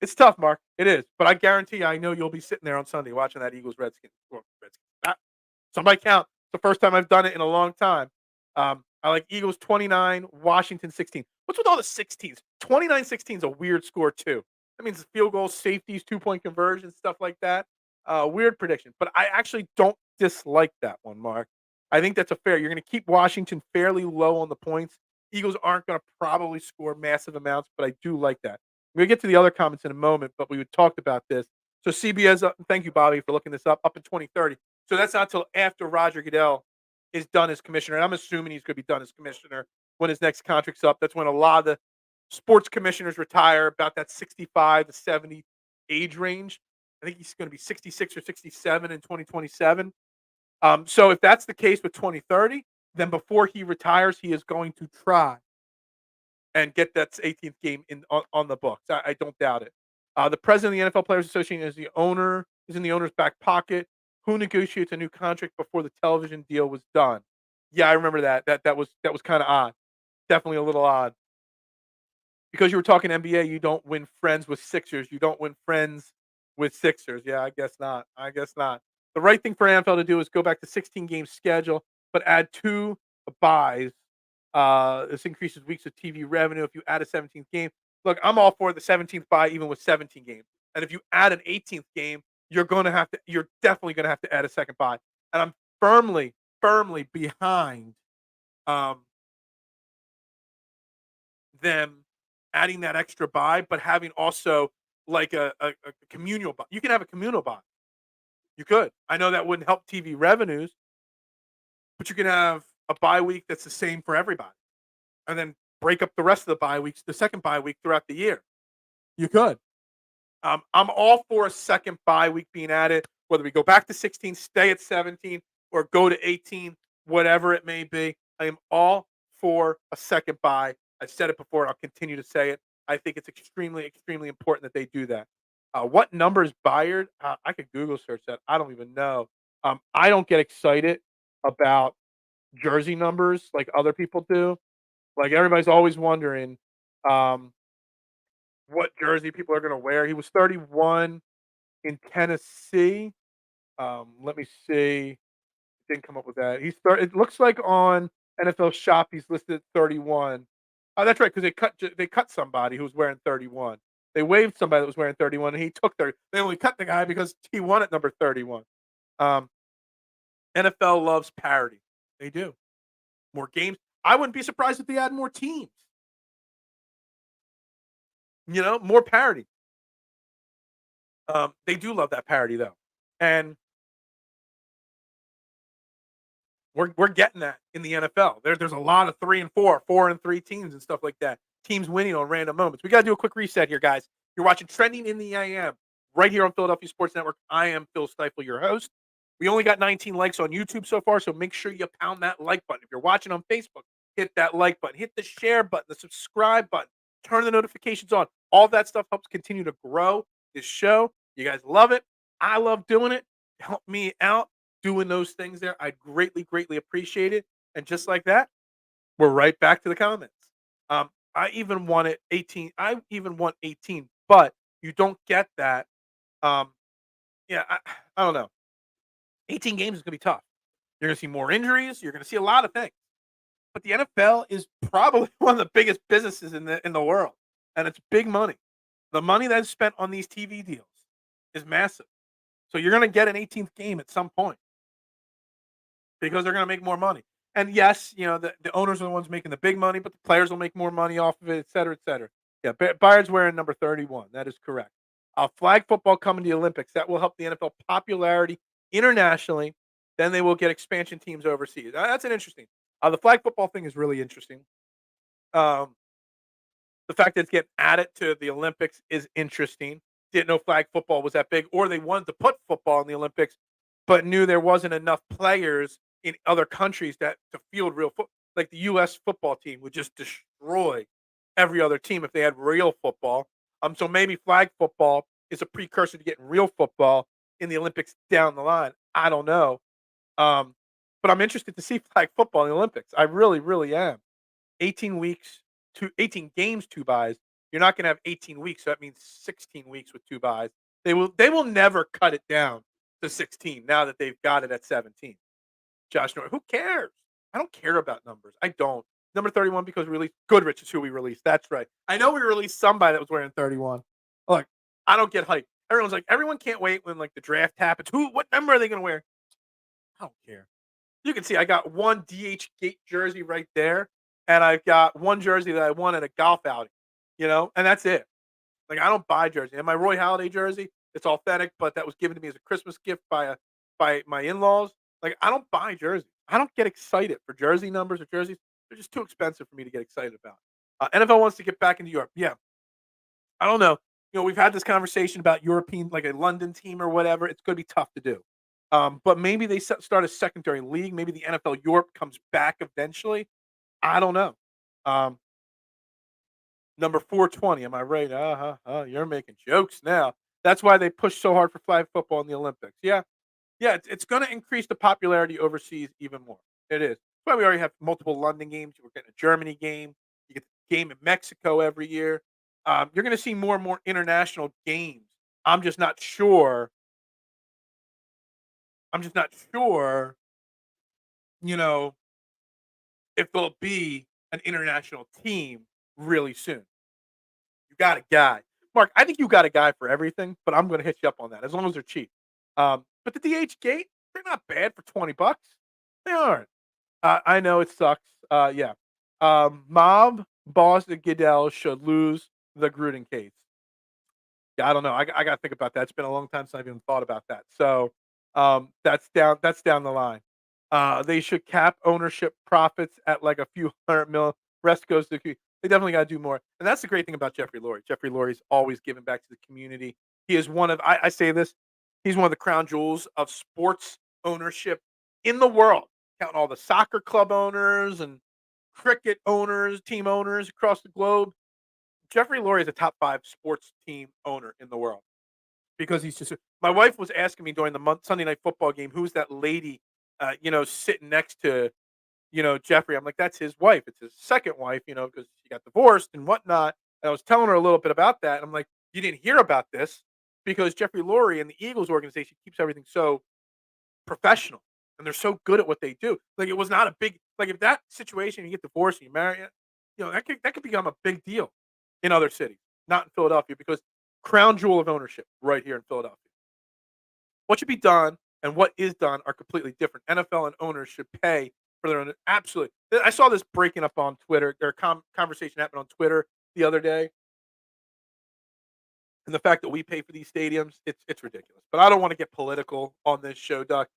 It's tough, Mark. It is. But I guarantee you, I know you'll be sitting there on Sunday watching that Eagles Redskins. Or Redskins. Somebody count. It's the first time I've done it in a long time. I like Eagles 29, Washington 16. What's with all the 16s? 29-16 is a weird score, too. That means field goals, safeties, 2-point conversions, stuff like that. Weird prediction. But I actually don't dislike that one, Mark. I think that's a fair. You're going to keep Washington fairly low on the points. Eagles aren't going to probably score massive amounts, but I do like that. We're going to get to the other comments in a moment, but we talked about this. So CBS, thank you, Bobby, for looking this up in 2030. So that's not until after Roger Goodell is done as commissioner. And I'm assuming he's going to be done as commissioner when his next contract's up. That's when a lot of the sports commissioners retire, about that 65 to 70 age range. I think he's going to be 66 or 67 in 2027. So if that's the case with 2030, then before he retires, he is going to try and get that 18th game on the books. I don't doubt it. The president of the NFL Players Association is in the owner's back pocket. Who negotiates a new contract before the television deal was done? Yeah, I remember that. That was kind of odd. Definitely a little odd. Because you were talking NBA, you don't win friends with Sixers. You don't win friends with Sixers. Yeah, I guess not. I guess not. The right thing for NFL to do is go back to 16 game schedule, but add 2 buys. This increases weeks of TV revenue if you add a 17th game. Look, I'm all for the 17th bye, even with 17 games. And if you add an 18th game, you're definitely gonna have to add a second bye. And I'm firmly behind um, them adding that extra bye, but having also like a communal bye. You can have a communal bye. You could. I know that wouldn't help TV revenues, but you can have a bye week that's the same for everybody, and then break up the rest of the bye weeks, the second bye week throughout the year. You could. I'm all for a second bye week being added, whether we go back to 16, stay at 17, or go to 18, whatever it may be. I am all for a second bye. I've said it before, and I'll continue to say it. I think it's extremely important that they do that. What number is Bayard? I could Google search that. I don't even know. I don't get excited about jersey numbers like other people do. Like everybody's always wondering um, what jersey people are going to wear. He was 31 in Tennessee. Let me see. Didn't come up with that. It looks like on NFL Shop he's listed at 31. Oh, that's right, because they cut somebody who was wearing 31. They waived somebody that was wearing 31, and he took 30. They only cut the guy because he won at number 31. Um, NFL loves parity. They do. More games. I wouldn't be surprised if they add more teams. More parity. They do love that parity though, and we're getting that in the NFL. There's a lot of 3 and 4, 4 and 3 teams and stuff like that. Teams winning on random moments. We got to do a quick reset here, guys. You're watching Trending in the AM right here on Philadelphia Sports Network. I am Phil Stiefel, your host. We only got 19 likes on YouTube so far, so make sure you pound that like button. If you're watching on Facebook, hit that like button, hit the share button, the subscribe button, turn the notifications on. All that stuff helps continue to grow this show. You guys love it. I love doing it. Help me out doing those things there. I'd greatly appreciate it. And just like that, we're right back to the comments. I even want it 18. I even want 18, but you don't get that. Um, yeah, I don't know. 18 games is going to be tough. You're going to see more injuries. You're going to see a lot of things. But the NFL is probably one of the biggest businesses in the world, and it's big money. The money that's spent on these TV deals is massive. So you're going to get an 18th game at some point because they're going to make more money. And yes, the owners are the ones making the big money, but the players will make more money off of it, et cetera, et cetera. Yeah, Bayard's wearing number 31. That is correct. Flag football coming to the Olympics. That will help the NFL popularity internationally. Then they will get expansion teams overseas. That's an interesting. The flag football thing is really interesting. Um, the fact that it's getting added to the Olympics is interesting. Didn't know flag football was that big, or they wanted to put football in the Olympics, but knew there wasn't enough players in other countries to field real football. Like the U.S. football team would just destroy every other team if they had real football. So maybe flag football is a precursor to getting real football in the Olympics down the line. I don't know. But I'm interested to see flag football in the Olympics. I really am. 18 weeks, 18 games, 2 buys. You're not going to have 18 weeks, so that means 16 weeks with 2 buys. They will never cut it down to 16 now that they've got it at 17. Josh Norman, who cares? I don't care about numbers. I don't. Number 31 because we released Goodrich is who we released. That's right. I know we released somebody that was wearing 31. Look, I don't get hyped. Everyone's like, everyone can't wait when like the draft happens. What number are they going to wear? I don't care. You can see I got one DH Gate jersey right there, and I've got one jersey that I won at a golf outing, and that's it. Like I don't buy jersey. And my Roy Halladay jersey, it's authentic, but that was given to me as a Christmas gift by my in-laws. Like I don't buy jerseys. I don't get excited for jersey numbers or jerseys. They're just too expensive for me to get excited about. NFL wants to get back into Europe. Yeah, I don't know. We've had this conversation about European, like a London team or whatever. It's going to be tough to do. But maybe they start a secondary league. Maybe the NFL Europe comes back eventually. I don't know. Um, Number 420. Am I right? You're making jokes now. That's why they push so hard for flag football in the Olympics. Yeah, yeah. It's going to increase the popularity overseas even more. It is. That's why we already have multiple London games. We're getting a Germany game. You get the game in Mexico every year. You're going to see more and more international games. I'm just not sure. I'm just not sure. You know, if there'll be an international team really soon. You got a guy. Mark, I think you got a guy for everything, but I'm gonna hit you up on that as long as they're cheap. But the DH gate, they're not bad for 20 bucks. They aren't. I know it sucks. Yeah. Mob, Boss, and Goodell should lose the Gruden case. Yeah, I don't know. I gotta think about that. It's been a long time since I've even thought about that. So that's down the line. They should cap ownership profits at like a few hundred mil. Rest goes to they definitely got to do more. And that's the great thing about Jeffrey Lurie. Jeffrey Lurie's always giving back to the community. He is one of I say this, he's one of the crown jewels of sports ownership in the world. Counting all the soccer club owners and cricket owners, team owners across the globe. Jeffrey Lurie is a top 5 sports team owner in the world because he's just. My wife was asking me during the Sunday night football game, who's that lady, sitting next to, Jeffrey. I'm like, that's his wife. It's his second wife, because she got divorced and whatnot. And I was telling her a little bit about that. And I'm like, you didn't hear about this because Jeffrey Lurie and the Eagles organization keeps everything so professional and they're so good at what they do. Like it was not a big like if that situation you get divorced and you marry it, that could become a big deal in other cities, not in Philadelphia, because crown jewel of ownership right here in Philadelphia. What should be done and what is done are completely different. NFL and owners should pay for their own. Absolutely. I saw this breaking up on Twitter. Their conversation happened on Twitter the other day. And the fact that we pay for these stadiums, it's ridiculous. But I don't want to get political on this show, Duck.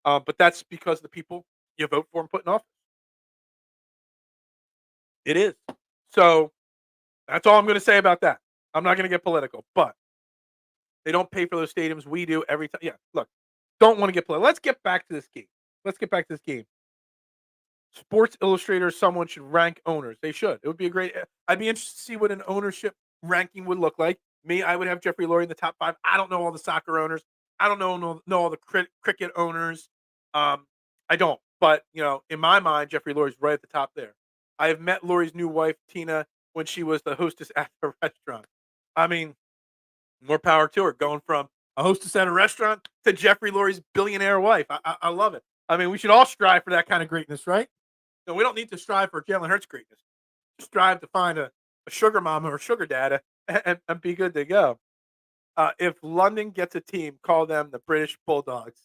But that's because the people you vote for and put in office. It is. So that's all I'm going to say about that. I'm not going to get political, but they don't pay for those stadiums. We do every time. Yeah, look, don't want to get political. Let's get back to this game. Sports Illustrator, someone should rank owners. They should. It would be a great. I'd be interested to see what an ownership ranking would look like. Me, I would have Jeffrey Lurie in the top 5. I don't know all the soccer owners. I don't know all the cricket owners. I don't. But in my mind, Jeffrey Lurie's right at the top there. I have met Lurie's new wife, Tina, when she was the hostess at the restaurant. I mean, more power to her. Going from a hostess at a restaurant to Jeffrey Lurie's billionaire wife. I love it. I mean, we should all strive for that kind of greatness, right? No, we don't need to strive for Jalen Hurts greatness. Strive to find a sugar mama or sugar dad and be good to go. If London gets a team, call them the British Bulldogs.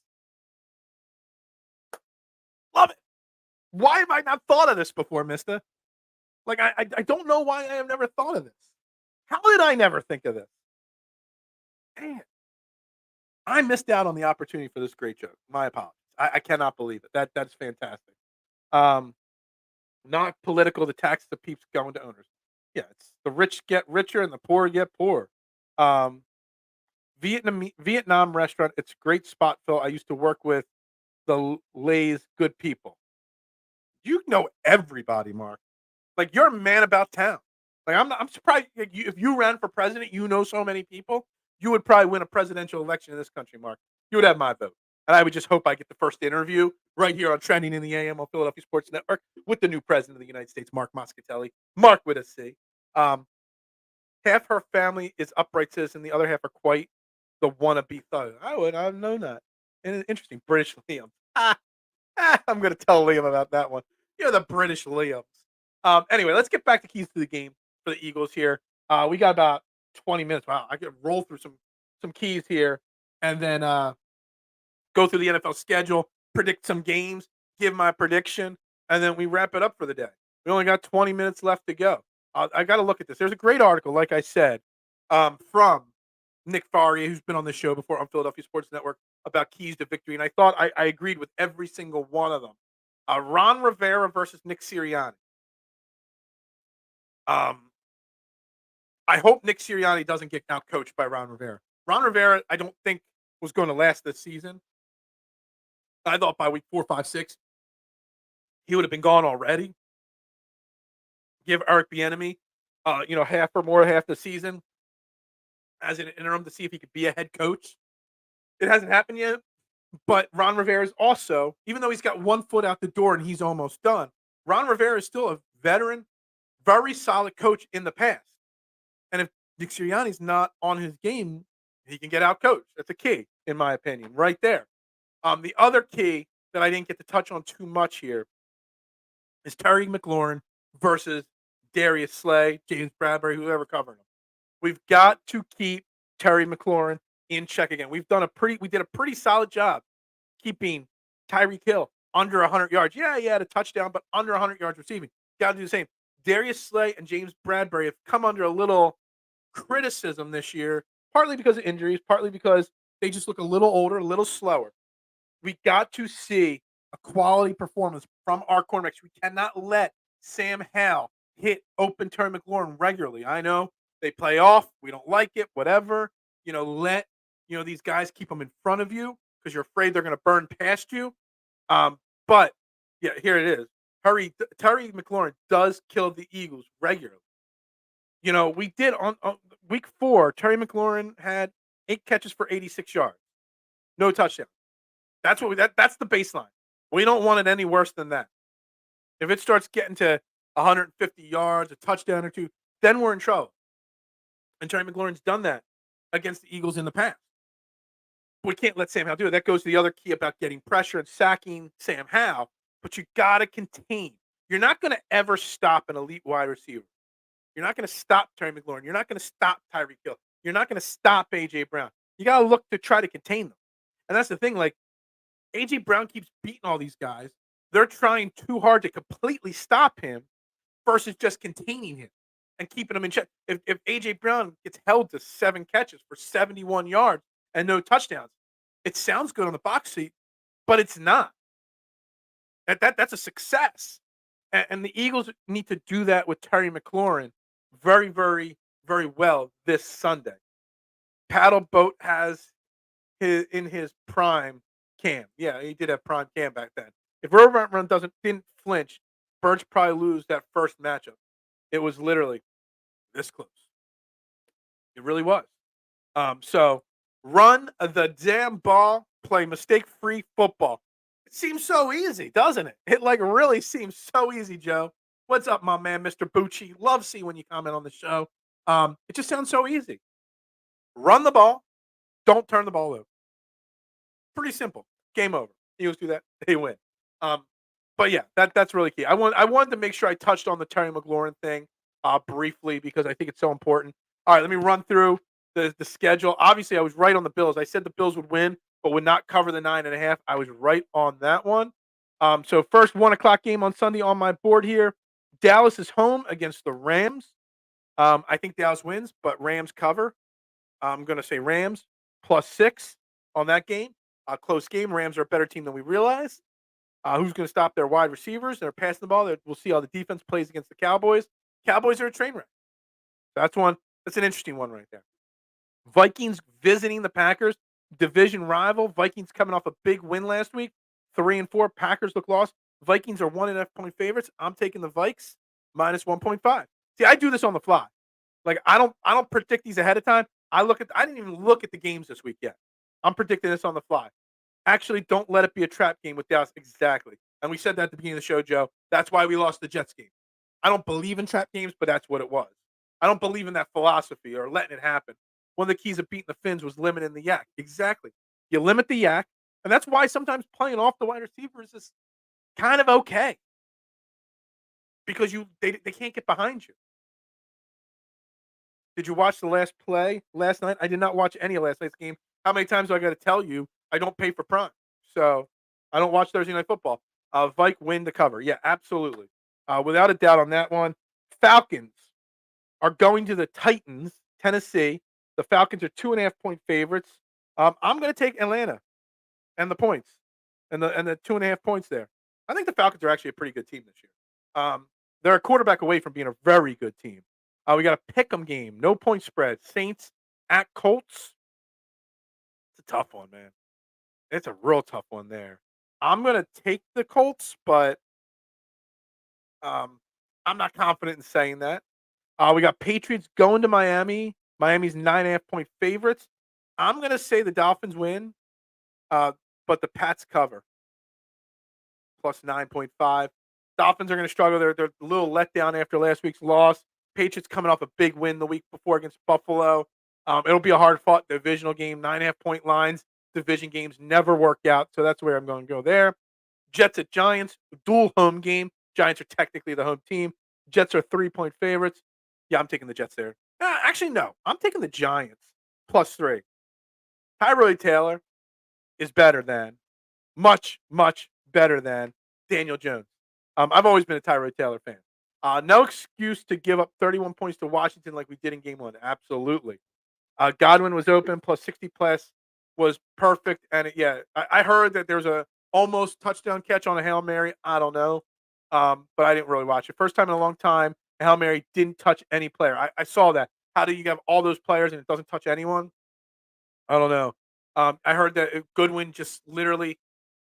Love it. Why have I not thought of this before, mister? Like, I don't know why I have never thought of this. How did I never think of this? Man, I missed out on the opportunity for this great joke. My apologies. I cannot believe it. That's fantastic. Um, Not political. The taxes of peeps going to owners. Yeah, it's the rich get richer and the poor get poor. Um, Vietnam restaurant. It's a great spot, Phil. I used to work with the Lay's good people. You know everybody, Mark. Like you're a man about town. Like I'm surprised if you ran for president, you know so many people. You would probably win a presidential election in this country, Mark. You would have my vote, and I would just hope I get the first interview right here on Trending in the AM on Philadelphia Sports Network with the new president of the United States, Mark Moscatelli. Mark with a C. Um, half her family is upright citizen, the other half are quite the wannabe thug. I would have known that. And interesting, British Liam. I'm going to tell Liam about that one. You're the British Liams. Anyway, let's get back to keys to the game for the Eagles here. We got about 20 minutes. Wow, I could roll through some keys here, and then go through the NFL schedule, predict some games, give my prediction, and then we wrap it up for the day. We only got 20 minutes left to go. I got to look at this. There's a great article, like I said, from Nick Faria, who's been on this show before on Philadelphia Sports Network, about keys to victory, and I thought I agreed with every single one of them. Ron Rivera versus Nick Sirianni. I hope Nick Sirianni doesn't get outcoached by Ron Rivera. Ron Rivera, I don't think was going to last this season. I thought by week 4, 5, 6, he would have been gone already. Give Eric Bieniemy, half the season as an interim to see if he could be a head coach. It hasn't happened yet, but Ron Rivera is also, even though he's got one foot out the door and he's almost done, Ron Rivera is still a veteran, very solid coach in the past. And if Nick Sirianni's not on his game, he can get out coached. That's a key, in my opinion, right there. The other key that I didn't get to touch on too much here is Terry McLaurin versus Darius Slay, James Bradbury, whoever covered him. We've got to keep Terry McLaurin in check again. We did a pretty solid job keeping Tyreek Hill under 100 yards. Yeah, he had a touchdown, but under 100 yards receiving. Got to do the same. Darius Slay and James Bradbury have come under a little criticism this year, partly because of injuries, partly because they just look a little older, a little slower. We got to see a quality performance from our cornerbacks. We cannot let Sam Howell hit open Terry McLaurin regularly. I know they play off. We don't like it, whatever. Let these guys keep them in front of you because you're afraid they're going to burn past you. But yeah, here it is. Terry McLaurin does kill the Eagles regularly. We did on week 4. Terry McLaurin had 8 catches for 86 yards, no touchdown. That's that's the baseline. We don't want it any worse than that. If it starts getting to 150 yards, a touchdown or two, then we're in trouble. And Terry McLaurin's done that against the Eagles in the past. We can't let Sam Howell do it. That goes to the other key about getting pressure and sacking Sam Howell, but you got to contain. You're not going to ever stop an elite wide receiver. You're not going to stop Terry McLaurin. You're not going to stop Tyreek Hill. You're not going to stop A.J. Brown. You got to look to try to contain them. And that's the thing. Like, A.J. Brown keeps beating all these guys. They're trying too hard to completely stop him versus just containing him and keeping him in check. If A.J. Brown gets held to 7 catches for 71 yards and no touchdowns, it sounds good on the box seat, but it's not. That's a success. And the Eagles need to do that with Terry McLaurin very, very, very well this Sunday. Paddle Boat has his prime Cam. Yeah, he did have prime Cam back then. If Rover Run didn't flinch, Birds probably lose that first matchup. It was literally this close. It really was. So run the damn ball, play mistake-free football. It seems so easy, doesn't it? It really seems so easy, Joe. What's up, my man, Mr. Bucci? Love seeing when you comment on the show. It just sounds so easy. Run the ball. Don't turn the ball over. Pretty simple. Game over. Eagles do that, they win. But yeah, that's really key. I wanted to make sure I touched on the Terry McLaurin thing briefly because I think it's so important. All right, let me run through the schedule. Obviously, I was right on the Bills. I said the Bills would win, but would not cover the 9.5. I was right on that one. So first 1:00 game on Sunday on my board here. Dallas is home against the Rams. I think Dallas wins, but Rams cover. I'm going to say Rams +6 on that game. Close game. Rams are a better team than we realize. Who's going to stop their wide receivers? They're passing the ball. We'll see how the defense plays against the Cowboys. Cowboys are a train wreck. That's one. That's an interesting one right there. Vikings visiting the Packers, division rival. Vikings coming off a big win last week, 3-4. Packers look lost. Vikings are 1.5 point favorites. I'm taking the Vikes -1.5. See, I do this on the fly. Like I don't predict these ahead of time. I didn't even look at the games this week yet. I'm predicting this on the fly. Actually, don't let it be a trap game with Dallas. Exactly. And we said that at the beginning of the show, Joe. That's why we lost the Jets game. I don't believe in trap games, but that's what it was. I don't believe in that philosophy or letting it happen. One of the keys of beating the Finns was limiting the yak. Exactly. You limit the yak, and that's why sometimes playing off the wide receivers is kind of okay because they can't get behind you. Did you watch the last play last night? I did not watch any of last night's game. How many times do I got to tell you I don't pay for Prime? So I don't watch Thursday Night Football. Vike win the cover. Yeah, absolutely. Without a doubt on that one. Falcons are going to the Titans, Tennessee. The Falcons are 2.5-point favorites. I'm going to take Atlanta and the points and the 2.5 points there. I think the Falcons are actually a pretty good team this year. They're a quarterback away from being a very good team. We got a pick'em game, no point spread. Saints at Colts. It's a tough one, man. It's a real tough one there. I'm gonna take the Colts, but um, I'm not confident in saying that. We got Patriots going to Miami. Miami's 9.5-point favorites. I'm gonna say the Dolphins win, uh, but the Pats cover plus 9.5. Dolphins are gonna struggle. They're a little let down after last week's loss. Patriots coming off a big win the week before against Buffalo. It'll be a hard fought divisional game. 9.5-point lines. Division games never work out, so that's where I'm going to go there. Jets at Giants, dual home game. Giants are technically the home team. Jets are 3-point favorites. Yeah, I'm taking the Jets there. Actually, no. I'm taking the Giants plus 3. Tyrod Taylor is better than, much, much better than Daniel Jones. I've always been a Tyrod Taylor fan. No excuse to give up 31 points to Washington like we did in game 1. Absolutely. Godwin was open, plus 60 plus was perfect. And I heard that there was a almost touchdown catch on a Hail Mary. I don't know. But I didn't really watch it. First time in a long time, a Hail Mary didn't touch any player. I saw that. How do you have all those players and it doesn't touch anyone? I don't know. I heard that Goodwin just literally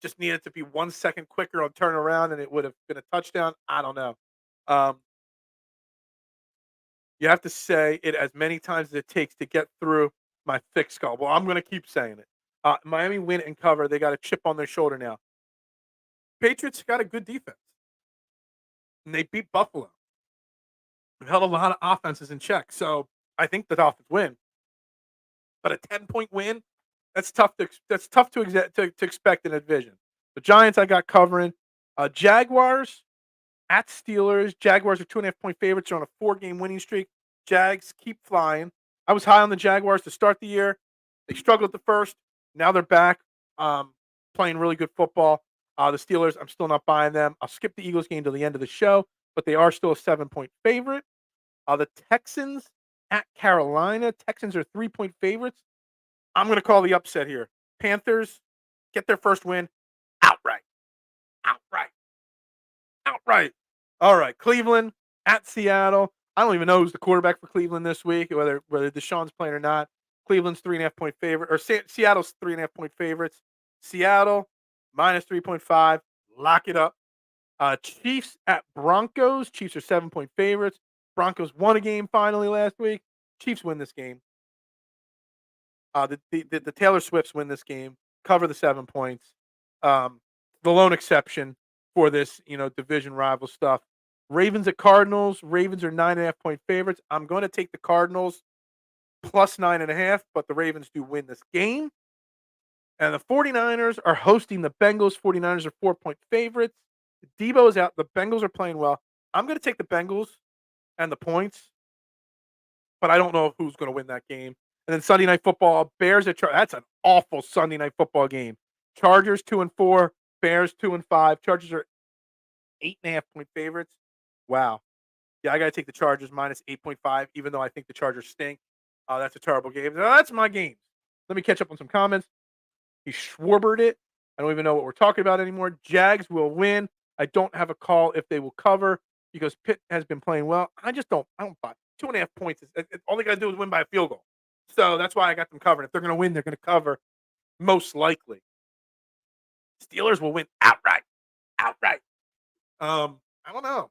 just needed to be 1 second quicker on turnaround and it would have been a touchdown. I don't know. Um, you have to say it as many times as it takes to get through my thick skull. Well, I'm going to keep saying it. Miami win and cover. They got a chip on their shoulder now. Patriots got a good defense, and they beat Buffalo. They've held a lot of offenses in check, so I think the Dolphins win. But a 10-point win, that's tough to expect in a division. The Giants I got covering. Jaguars at Steelers. Jaguars are 2.5-point favorites. They're on a 4-game winning streak. Jags keep flying. I was high on the Jaguars to start the year. They struggled at the first. Now they're back, playing really good football. The Steelers, I'm still not buying them. I'll skip the Eagles game to the end of the show, but they are still a 7-point favorite. The Texans at Carolina. Texans are 3-point favorites. I'm going to call the upset here. Panthers get their first win outright. Outright. Outright. All right. Cleveland at Seattle. I don't even know who's the quarterback for Cleveland this week, whether Deshaun's playing or not. Cleveland's 3.5-point favorite, or Seattle's 3.5-point favorites. Seattle minus 3.5. Lock it up. Chiefs at Broncos. Chiefs are 7-point favorites. Broncos won a game finally last week. Chiefs win this game. The Taylor Swifts win this game. Cover the 7 points. The lone exception for this, division rival stuff. Ravens at Cardinals. Ravens are 9.5-point favorites. I'm going to take the Cardinals plus 9.5, but the Ravens do win this game. And the 49ers are hosting the Bengals. 49ers are 4-point favorites. Debo is out. The Bengals are playing well. I'm going to take the Bengals and the points, but I don't know who's going to win that game. And then Sunday Night Football, Bears at Chargers. That's an awful Sunday Night Football game. Chargers 2-4, Bears 2-5. Chargers are 8.5-point favorites. Wow. Yeah, I got to take the Chargers minus 8.5, even though I think the Chargers stink. That's a terrible game. That's my game. Let me catch up on some comments. He Schwarbered it. I don't even know what we're talking about anymore. Jags will win. I don't have a call if they will cover because Pitt has been playing well. I don't buy 2.5 points. All they got to do is win by a field goal. So that's why I got them covered. If they're going to win, they're going to cover most likely. Steelers will win outright. Outright. I don't know.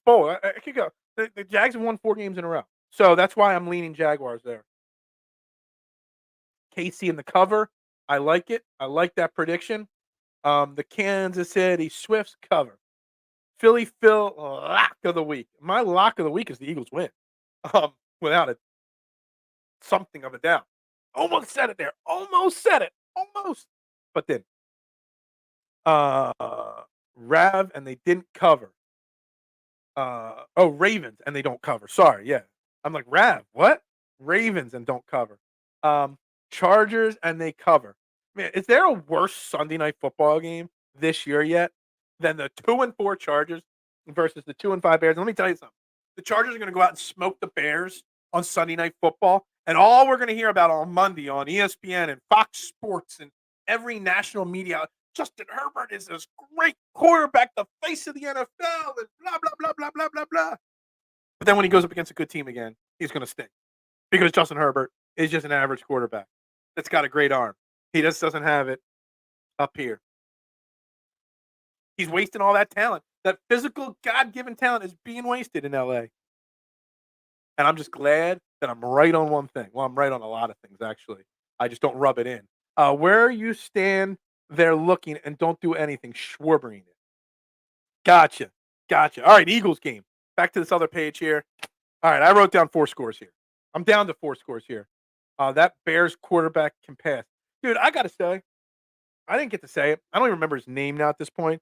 I could go. The Jags have won 4 games in a row. So that's why I'm leaning Jaguars there. KC in the cover. I like it. I like that prediction. The Kansas City Swifts cover. Philly Phil lock of the week. My lock of the week is the Eagles win. without a something of a doubt. Almost said it there. Almost said it. Almost. But then, uh, Rav and they didn't cover. Ravens and they don't cover. Sorry, yeah. I'm like, Rav, what? Ravens and don't cover. Um, Chargers and they cover. Man, is there a worse Sunday night football game this year yet than the 2-4 Chargers versus the 2-5 Bears? And let me tell you something. The Chargers are going to go out and smoke the Bears on Sunday night football, and all we're going to hear about on Monday on ESPN and Fox Sports and every national media, Justin Herbert is this great quarterback, the face of the NFL, and blah, blah, blah, blah, blah, blah, blah. But then when he goes up against a good team again, he's going to stink because Justin Herbert is just an average quarterback that's got a great arm. He just doesn't have it up here. He's wasting all that talent. That physical, God-given talent is being wasted in LA. And I'm just glad that I'm right on one thing. Well, I'm right on a lot of things, actually. I just don't rub it in. Where you stand there looking and don't do anything, Schwarbering it. Gotcha. Gotcha. All right, Eagles game. Back to this other page here. All right, I wrote down 4 scores here. I'm down to 4 scores here. That Bears quarterback can pass. Dude, I got to say, I didn't get to say it. I don't even remember his name now at this point.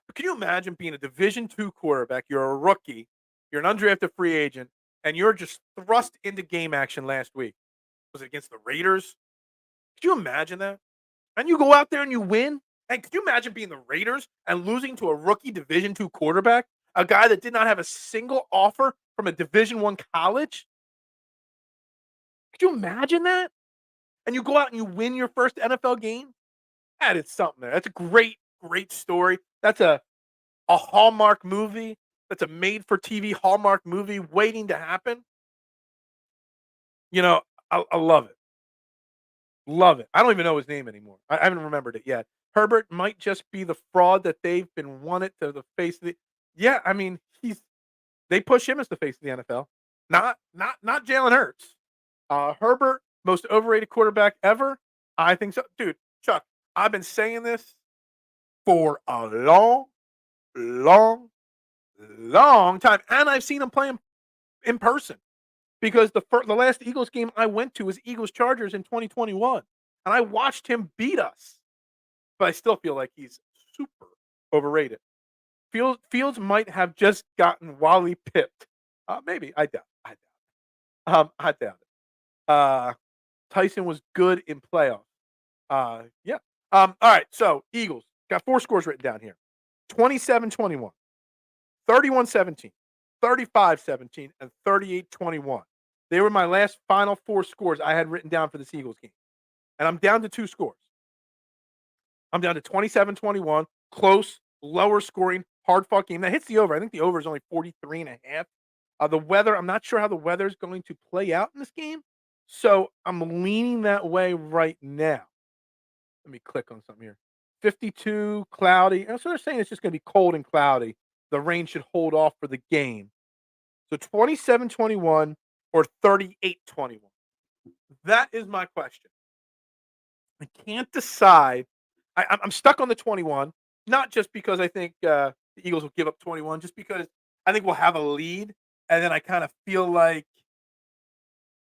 But can you imagine being a Division II quarterback? You're a rookie. You're an undrafted free agent, and you're just thrust into game action last week. Was it against the Raiders? Could you imagine that? And you go out there and you win? And could you imagine being the Raiders and losing to a rookie Division II quarterback? A guy that did not have a single offer from a Division I college? Could you imagine that? And you go out and you win your first NFL game? That is something there. That's a great, great story. That's a Hallmark movie. That's a made-for-TV Hallmark movie waiting to happen. You know, I love it. Love it. I don't even know his name anymore. I haven't remembered it yet. Herbert might just be the fraud that they've been wanted to the face of the. Yeah, I mean, they push him as the face of the NFL. Not Jalen Hurts. Herbert, most overrated quarterback ever. I think so. Dude, Chuck, I've been saying this for a long, long, long time. And I've seen him play him in person. Because the last Eagles game I went to was Eagles-Chargers in 2021, and I watched him beat us. But I still feel like he's super overrated. Fields might have just gotten Wally pipped. Maybe. I doubt it. I doubt it. Tyson was good in playoffs. Yeah. All right, so Eagles. Got 4 scores written down here. 27-21, 31-17. 35-17, and 38-21. They were my last final 4 scores I had written down for this Eagles game. And I'm down to 2 scores. I'm down to 27-21, close, lower scoring, hard-fought game. That hits the over. I think the over is only 43.5. The weather, I'm not sure how the weather is going to play out in this game. So I'm leaning that way right now. Let me click on something here. 52, cloudy. So they're saying it's just going to be cold and cloudy. The rain should hold off for the game. So 27-21 or 38-21. That is my question. I can't decide. I'm stuck on the 21, not just because I think the Eagles will give up 21, just because I think we'll have a lead, and then I kind of feel like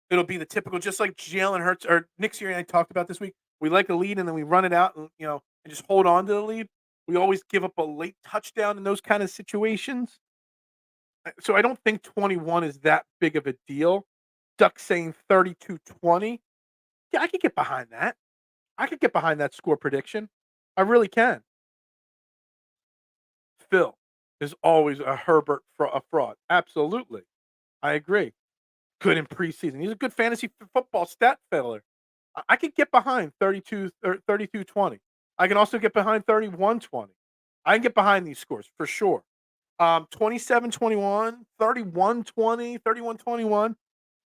it'll be the typical, just like Jalen Hurts or Nick Sirianni talked about this week. We like a lead, and then we run it out, and and just hold on to the lead. We always give up a late touchdown in those kind of situations. So I don't think 21 is that big of a deal. Duck saying 32-20. Yeah, I could get behind that. I could get behind that score prediction. I really can. Phil is always a Herbert a fraud. Absolutely. I agree. Good in preseason. He's a good fantasy football stat filler. I could get behind 32 or 32-20. I can also get behind 31-20. I can get behind these scores for sure. 27-21, 31-20, 31-21.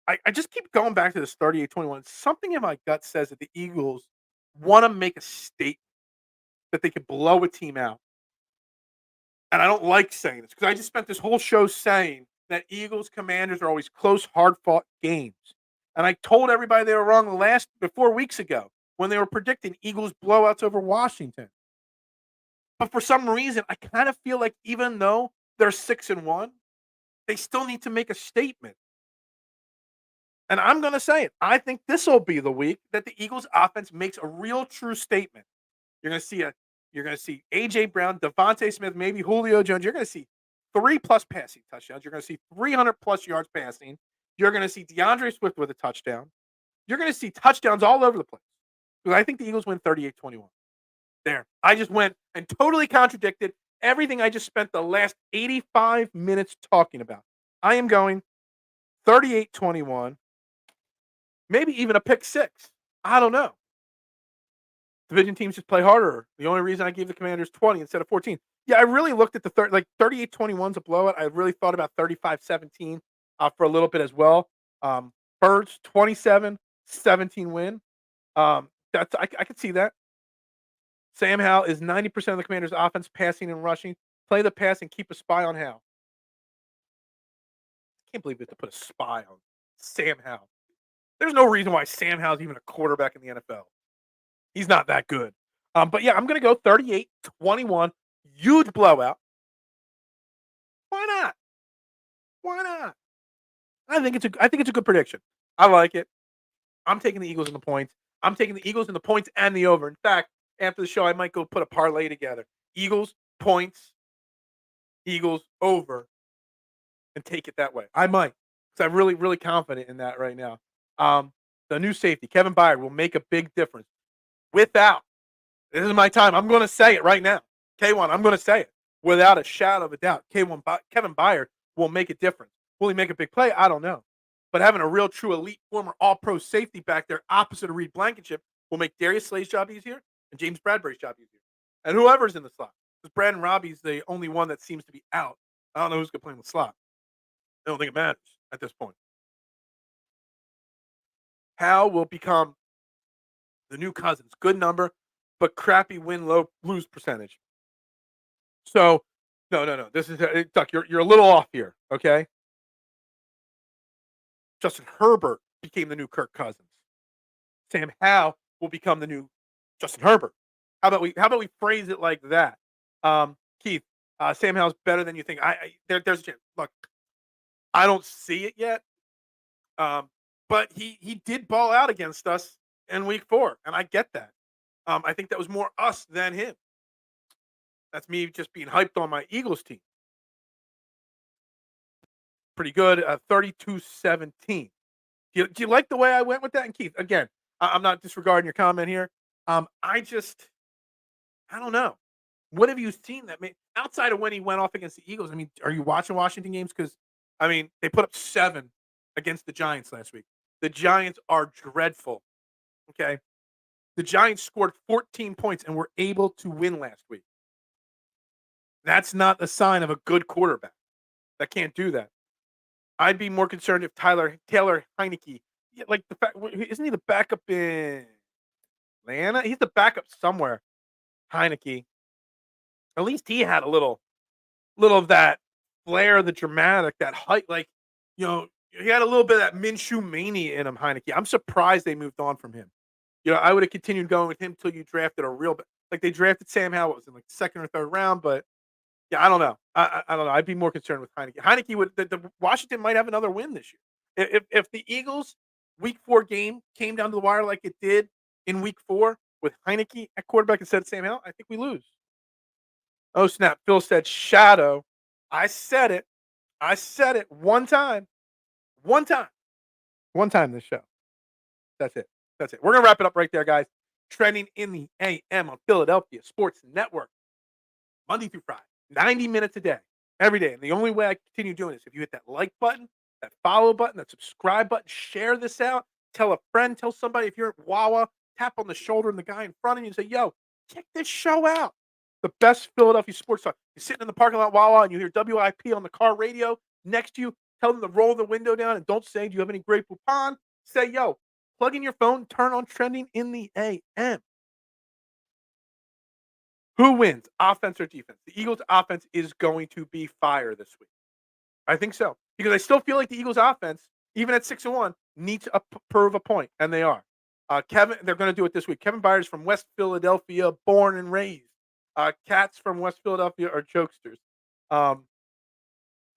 I just keep going back to this 38-21. Something in my gut says that the Eagles want to make a statement that they could blow a team out. And I don't like saying this because I just spent this whole show saying that Eagles Commanders are always close, hard-fought games. And I told everybody they were wrong 4 weeks ago when they were predicting Eagles blowouts over Washington. But for some reason, I kind of feel like even though they're 6-1, they still need to make a statement. And I'm going to say it. I think this will be the week that the Eagles offense makes a real true statement. You're going to see AJ Brown, Devontae Smith, maybe Julio Jones. You're going to see 3+ passing touchdowns. You're going to see 300+ yards passing. You're going to see DeAndre Swift with a touchdown. You're going to see touchdowns all over the place. Because I think the Eagles win 38-21. There. I just went and totally contradicted everything I just spent the last 85 minutes talking about. I am going 38-21, maybe even a pick six. I don't know. Division teams just play harder. The only reason I gave the Commanders 20 instead of 14. Yeah, I really looked at the 38-21's a blowout. I really thought about 35-17 for a little bit as well. Birds 27-17 win. That's I could see that. Sam Howell is 90% of the Commanders' offense, passing and rushing. Play the pass and keep a spy on Howell. I can't believe we have to put a spy on Sam Howell. There's no reason why Sam Howell's even a quarterback in the NFL. He's not that good. But yeah, I'm going to go 38-21. Huge blowout. Why not? Why not? I think it's a good prediction. I like it. I'm taking the Eagles in the points. I'm taking the Eagles in the points and the over. In fact, after the show, I might go put a parlay together. Eagles, points, Eagles, over, and take it that way. I might. Because I'm really, really confident in that right now. The new safety, Kevin Byard, will make a big difference. Without, this is my time. I'm going to say it right now. K1, I'm going to say it. Without a shadow of a doubt, Kevin Byard will make a difference. Will he make a big play? I don't know. But having a real, true, elite, former all-pro safety back there opposite of Reed Blankenship will make Darius Slay's job easier and James Bradbury's job easier. And whoever's in the slot. Because Brandon Robbie's the only one that seems to be out. I don't know who's going to play in the slot. I don't think it matters at this point. Hal will become the new Cousins. Good number, but crappy win-lose percentage. So, no. This is Duck. You're a little off here, okay? Justin Herbert became the new Kirk Cousins. Sam Howell will become the new Justin Herbert. How about we phrase it like that? Keith, Sam Howell's better than you think. There's a chance. Look, I don't see it yet. But he did ball out against us in week 4, and I get that. I think that was more us than him. That's me just being hyped on my Eagles team. Pretty good. 32-17. Do you like the way I went with that? And Keith, again, I'm not disregarding your comment here. I don't know. What have you seen that made outside of when he went off against the Eagles? I mean, are you watching Washington games? Because they put up 7 against the Giants last week. The Giants are dreadful. Okay. The Giants scored 14 points and were able to win last week. That's not a sign of a good quarterback. That can't do that. I'd be more concerned if Taylor Heineke, like the fact, isn't he the backup in Atlanta? He's the backup somewhere. Heineke. At least he had a little of that flair, the dramatic, that height, he had a little bit of that Minshew mania in him, Heineke. I'm surprised they moved on from him. I would have continued going with him until you drafted a real, like they drafted Sam Howell, was in like second or third round, but yeah, I don't know. I don't know. I'd be more concerned with Heineke. Heineke would, the Washington might have another win this year. If the Eagles week 4 game came down to the wire like it did in week 4 with Heineke at quarterback instead of Sam Howell, I think we lose. Oh, snap. Phil said shadow. I said it. One time this show. That's it. We're going to wrap it up right there, guys. Trending in the AM on Philadelphia Sports Network. Monday through Friday. 90 minutes a day. Every day. And the only way I continue doing this, if you hit that like button, that follow button, that subscribe button, share this out, tell a friend, tell somebody. If you're at Wawa, tap on the shoulder and the guy in front of you and say, yo, check this show out. The best Philadelphia sports talk. You're sitting in the parking lot Wawa and you hear WIP on the car radio next to you. Tell them to roll the window down and don't say, do you have any Grey Poupon? Say, yo, plug in your phone, turn on Trending in the AM. Who wins, offense or defense? The Eagles' offense is going to be fire this week. I think so. Because I still feel like the Eagles' offense, even at 6-1, needs to prove a point, and they are. They're going to do it this week. Kevin Byard is from West Philadelphia, born and raised. Cats from West Philadelphia are jokesters.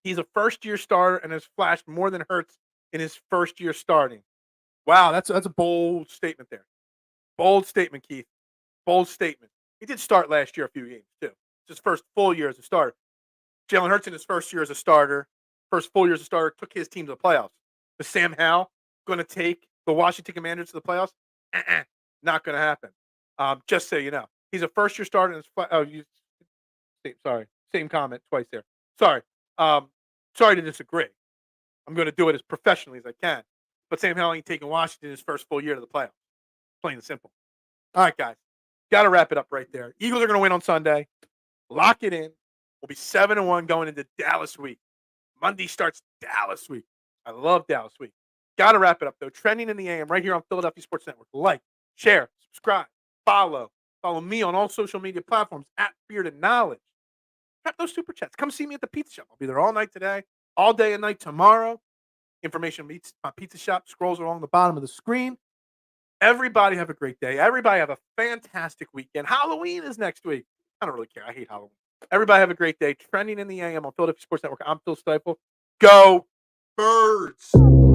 He's a first-year starter and has flashed more than Hurts in his first year starting. Wow, that's a bold statement there. Bold statement, Keith. Bold statement. He did start last year a few games too. It's his first full year as a starter. Jalen Hurts in his first year as a starter, first full year as a starter, took his team to the playoffs. But Sam Howell going to take the Washington Commanders to the playoffs? Not going to happen. Just so you know, he's a first year starter. Sorry, same comment twice there. Sorry. Sorry to disagree. I'm going to do it as professionally as I can. But Sam Howell ain't taking Washington his first full year to the playoffs. Plain and simple. All right, guys. Got to wrap it up right there. Eagles are going to win on Sunday. Lock it in. We'll be 7-1 going into Dallas week. Monday starts Dallas week. I love Dallas week. Got to wrap it up, though. Trending in the AM right here on Philadelphia Sports Network. Like, share, subscribe, follow. Follow me on all social media platforms at Bearded Knowledge. Drop those super chats. Come see me at the pizza shop. I'll be there all night today, all day and night tomorrow. Information on my pizza shop scrolls along the bottom of the screen. Everybody have a great day. Everybody have a fantastic weekend. Halloween is next week. I don't really care. I hate Halloween. Everybody have a great day. Trending in the AM on Philadelphia Sports Network. I'm Phil Stiefel. Go Birds!